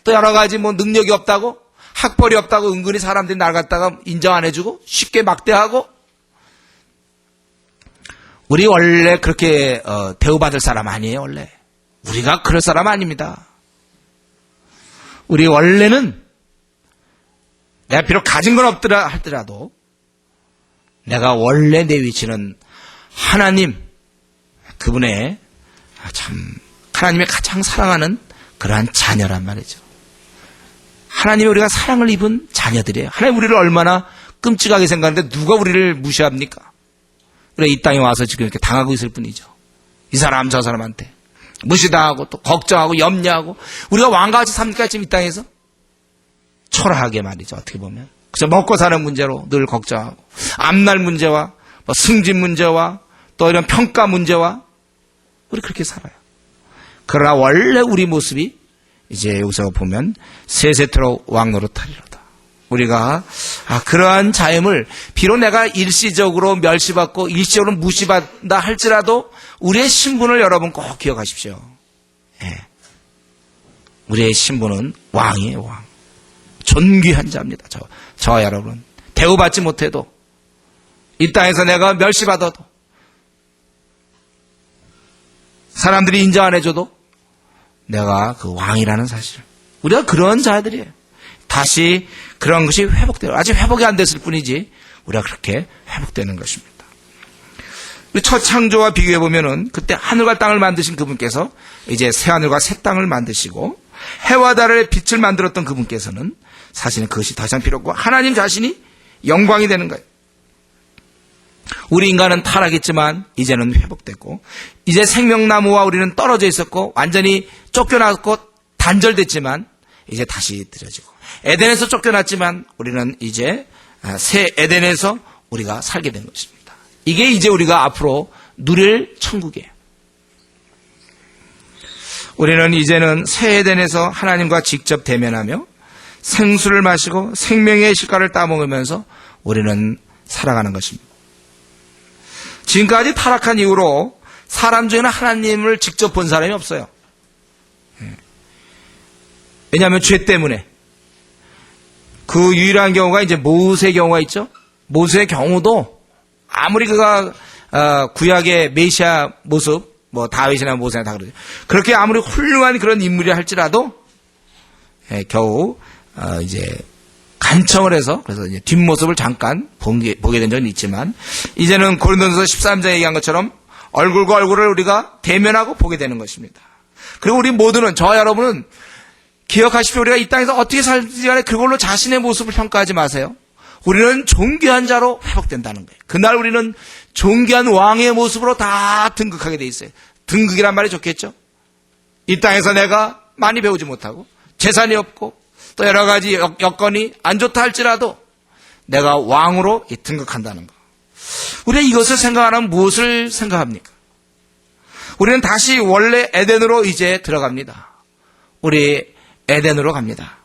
또 여러 가지 뭐 능력이 없다고, 학벌이 없다고 은근히 사람들이 날 갖다가 인정 안 해주고 쉽게 막대하고. 우리 원래 그렇게 대우받을 사람 아니에요. 원래 우리가 그럴 사람 아닙니다. 우리 원래는 내가 비록 가진 건 없더라 할지라도 내가 원래 내 위치는 하나님, 그분의 참 하나님의 가장 사랑하는 그러한 자녀란 말이죠. 하나님이 우리가 사랑을 입은 자녀들이에요. 하나님 우리를 얼마나 끔찍하게 생각하는데 누가 우리를 무시합니까? 그래 이 땅에 와서 지금 이렇게 당하고 있을 뿐이죠. 이 사람 저 사람한테 무시당하고 또 걱정하고 염려하고. 우리가 왕같이 삽니까 지금 이 땅에서? 초라하게 말이죠. 어떻게 보면 그저 먹고 사는 문제로 늘 걱정하고, 앞날 문제와 뭐 승진 문제와 또 이런 평가 문제와 우리 그렇게 살아요. 그러나 원래 우리 모습이 이제 여기서 보면 세세토록 왕노릇하리로다. 우리가 그러한 자임을 비록 내가 일시적으로 멸시받고 일시적으로 무시받다 할지라도 우리의 신분을 여러분 꼭 기억하십시오. 우리의 신분은 왕이에요. 왕. 존귀한 자입니다. 저와 여러분 대우받지 못해도, 이 땅에서 내가 멸시받아도, 사람들이 인정 안 해줘도 내가 그 왕이라는 사실, 우리가 그런 자들이에요. 다시 그런 것이 회복돼요. 아직 회복이 안 됐을 뿐이지 우리가 그렇게 회복되는 것입니다. 우리 첫 창조와 비교해 보면은 그때 하늘과 땅을 만드신 그분께서 이제 새 하늘과 새 땅을 만드시고 해와 달의 빛을 만들었던 그분께서는 사실은 그것이 더 이상 필요 없고 하나님 자신이 영광이 되는 거예요. 우리 인간은 타락했지만 이제는 회복됐고, 이제 생명나무와 우리는 떨어져 있었고 완전히 쫓겨났고 단절됐지만 이제 다시 들여지고, 에덴에서 쫓겨났지만 우리는 이제 새 에덴에서 우리가 살게 된 것입니다. 이게 이제 우리가 앞으로 누릴 천국이에요. 우리는 이제는 새 에덴에서 하나님과 직접 대면하며 생수를 마시고 생명의 실과를 따먹으면서 우리는 살아가는 것입니다. 지금까지 타락한 이후로 사람 중에는 하나님을 직접 본 사람이 없어요. 왜냐하면 죄 때문에. 그 유일한 경우가 이제 모세의 경우가 있죠. 모세의 경우도 아무리 그가 구약의 메시아 모습, 뭐 다윗이나 모세나 다 그러죠. 그렇게 아무리 훌륭한 그런 인물이라 할지라도 겨우 이제 간청을 해서, 그래서 이제 뒷모습을 잠깐 보게 된 적은 있지만, 이제는 고린도전서 13장에 얘기한 것처럼 얼굴과 얼굴을 우리가 대면하고 보게 되는 것입니다. 그리고 우리 모두는, 저와 여러분은 기억하십시오. 우리가 이 땅에서 어떻게 살지 간에 그걸로 자신의 모습을 평가하지 마세요. 우리는 존귀한 자로 회복된다는 거예요. 그날 우리는 존귀한 왕의 모습으로 다 등극하게 돼 있어요. 등극이란 말이 좋겠죠? 이 땅에서 내가 많이 배우지 못하고 재산이 없고 또 여러 가지 여건이 안 좋다 할지라도 내가 왕으로 등극한다는 것. 우리가 이것을 생각하면 무엇을 생각합니까? 우리는 다시 원래 에덴으로 이제 들어갑니다. 우리 에덴으로 갑니다.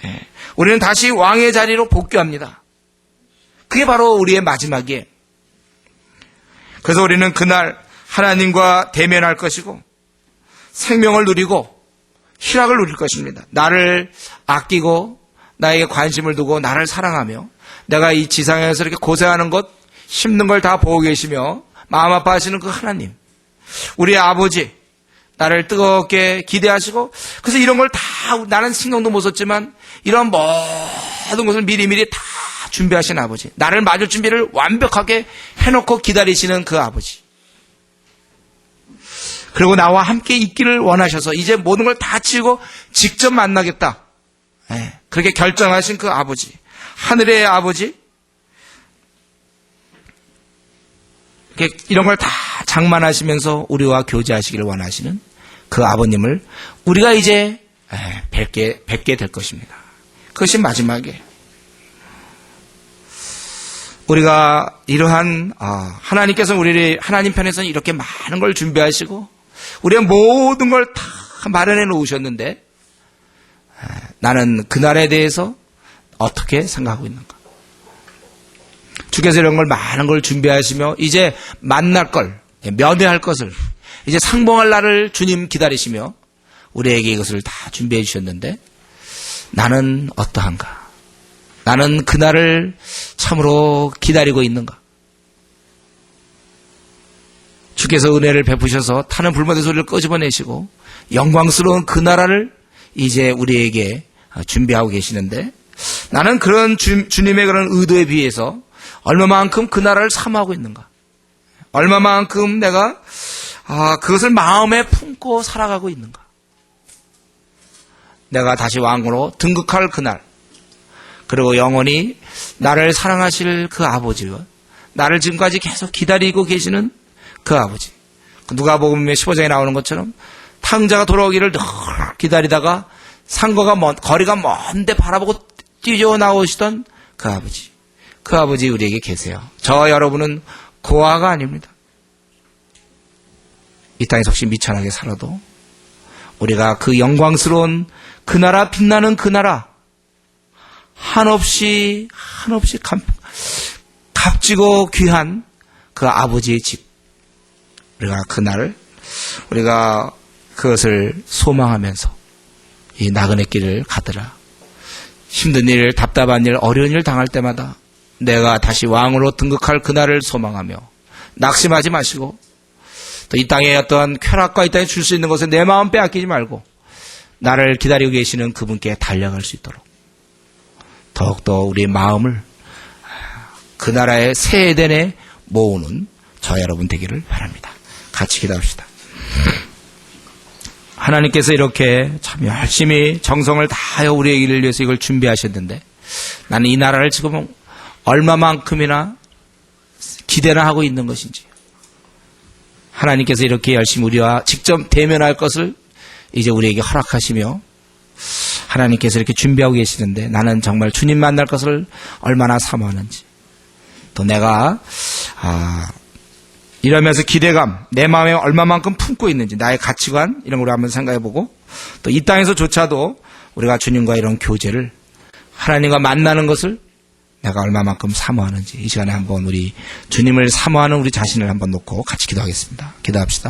예. 우리는 다시 왕의 자리로 복귀합니다. 그게 바로 우리의 마지막이에요. 그래서 우리는 그날 하나님과 대면할 것이고 생명을 누리고 희락을 누릴 것입니다. 나를 아끼고 나에게 관심을 두고 나를 사랑하며 내가 이 지상에서 이렇게 고생하는 것 힘든 걸 다 보고 계시며 마음 아파하시는 그 하나님, 우리의 아버지, 나를 뜨겁게 기대하시고 그래서 이런 걸 다 나는 신경도 못 썼지만 이런 모든 것을 미리미리 다 준비하신 아버지, 나를 맞을 준비를 완벽하게 해놓고 기다리시는 그 아버지, 그리고 나와 함께 있기를 원하셔서 이제 모든 걸 다 치우고 직접 만나겠다, 그렇게 결정하신 그 아버지, 하늘의 아버지, 이런 걸 다 장만하시면서 우리와 교제하시기를 원하시는 그 아버님을 우리가 이제 뵙게 될 것입니다. 그것이 마지막이에요. 우리가 이러한 하나님께서 우리를 하나님 편에서는 이렇게 많은 걸 준비하시고 우리의 모든 걸 다 마련해 놓으셨는데 나는 그날에 대해서 어떻게 생각하고 있는가? 주께서 이런 걸 많은 걸 준비하시며 이제 만날 걸, 면회할 것을, 이제 상봉할 날을 주님 기다리시며 우리에게 이것을 다 준비해 주셨는데 나는 어떠한가? 나는 그날을 참으로 기다리고 있는가? 주께서 은혜를 베푸셔서 타는 불못의 소리를 끄집어내시고 영광스러운 그 나라를 이제 우리에게 준비하고 계시는데 나는 그런 주님의 그런 의도에 비해서 얼마만큼 그 나라를 사모하고 있는가? 얼마만큼 내가 그것을 마음에 품고 살아가고 있는가? 내가 다시 왕으로 등극할 그날, 그리고 영원히 나를 사랑하실 그 아버지와 나를 지금까지 계속 기다리고 계시는 그 아버지. 누가복음의 15장에 나오는 것처럼 탕자가 돌아오기를 늘 기다리다가 상거가 거리가 먼데 바라보고 뛰어나오시던 그 아버지. 그 아버지 우리에게 계세요. 저 여러분은 고아가 아닙니다. 이 땅에서 혹시 미천하게 살아도 우리가 그 영광스러운 그 나라, 빛나는 그 나라, 한없이 값지고 귀한 그 아버지의 집, 우리가 그날을 우리가 그것을 소망하면서 이 나그네 길을 가더라. 힘든 일, 답답한 일, 어려운 일 당할 때마다 내가 다시 왕으로 등극할 그날을 소망하며 낙심하지 마시고 또 이 땅에 어떠한 쾌락과 이 땅에 줄 수 있는 것에 내 마음 빼앗기지 말고 나를 기다리고 계시는 그분께 달려갈 수 있도록 더욱더 우리의 마음을 그 나라의 새 에덴에 모으는 저 여러분 되기를 바랍니다. 같이 기도합시다. 하나님께서 이렇게 참 열심히 정성을 다하여 우리의 일을 위해서 이걸 준비하셨는데 나는 이 나라를 지금 얼마만큼이나 기대나 하고 있는 것인지, 하나님께서 이렇게 열심히 우리와 직접 대면할 것을 이제 우리에게 허락하시며 하나님께서 이렇게 준비하고 계시는데 나는 정말 주님 만날 것을 얼마나 사모하는지, 또 내가 이러면서 기대감 내 마음에 얼마만큼 품고 있는지, 나의 가치관 이런 걸 한번 생각해보고 또 이 땅에서조차도 우리가 주님과 이런 교제를, 하나님과 만나는 것을 내가 얼마만큼 사모하는지 이 시간에 한번 우리 주님을 사모하는 우리 자신을 한번 놓고 같이 기도하겠습니다. 기도합시다.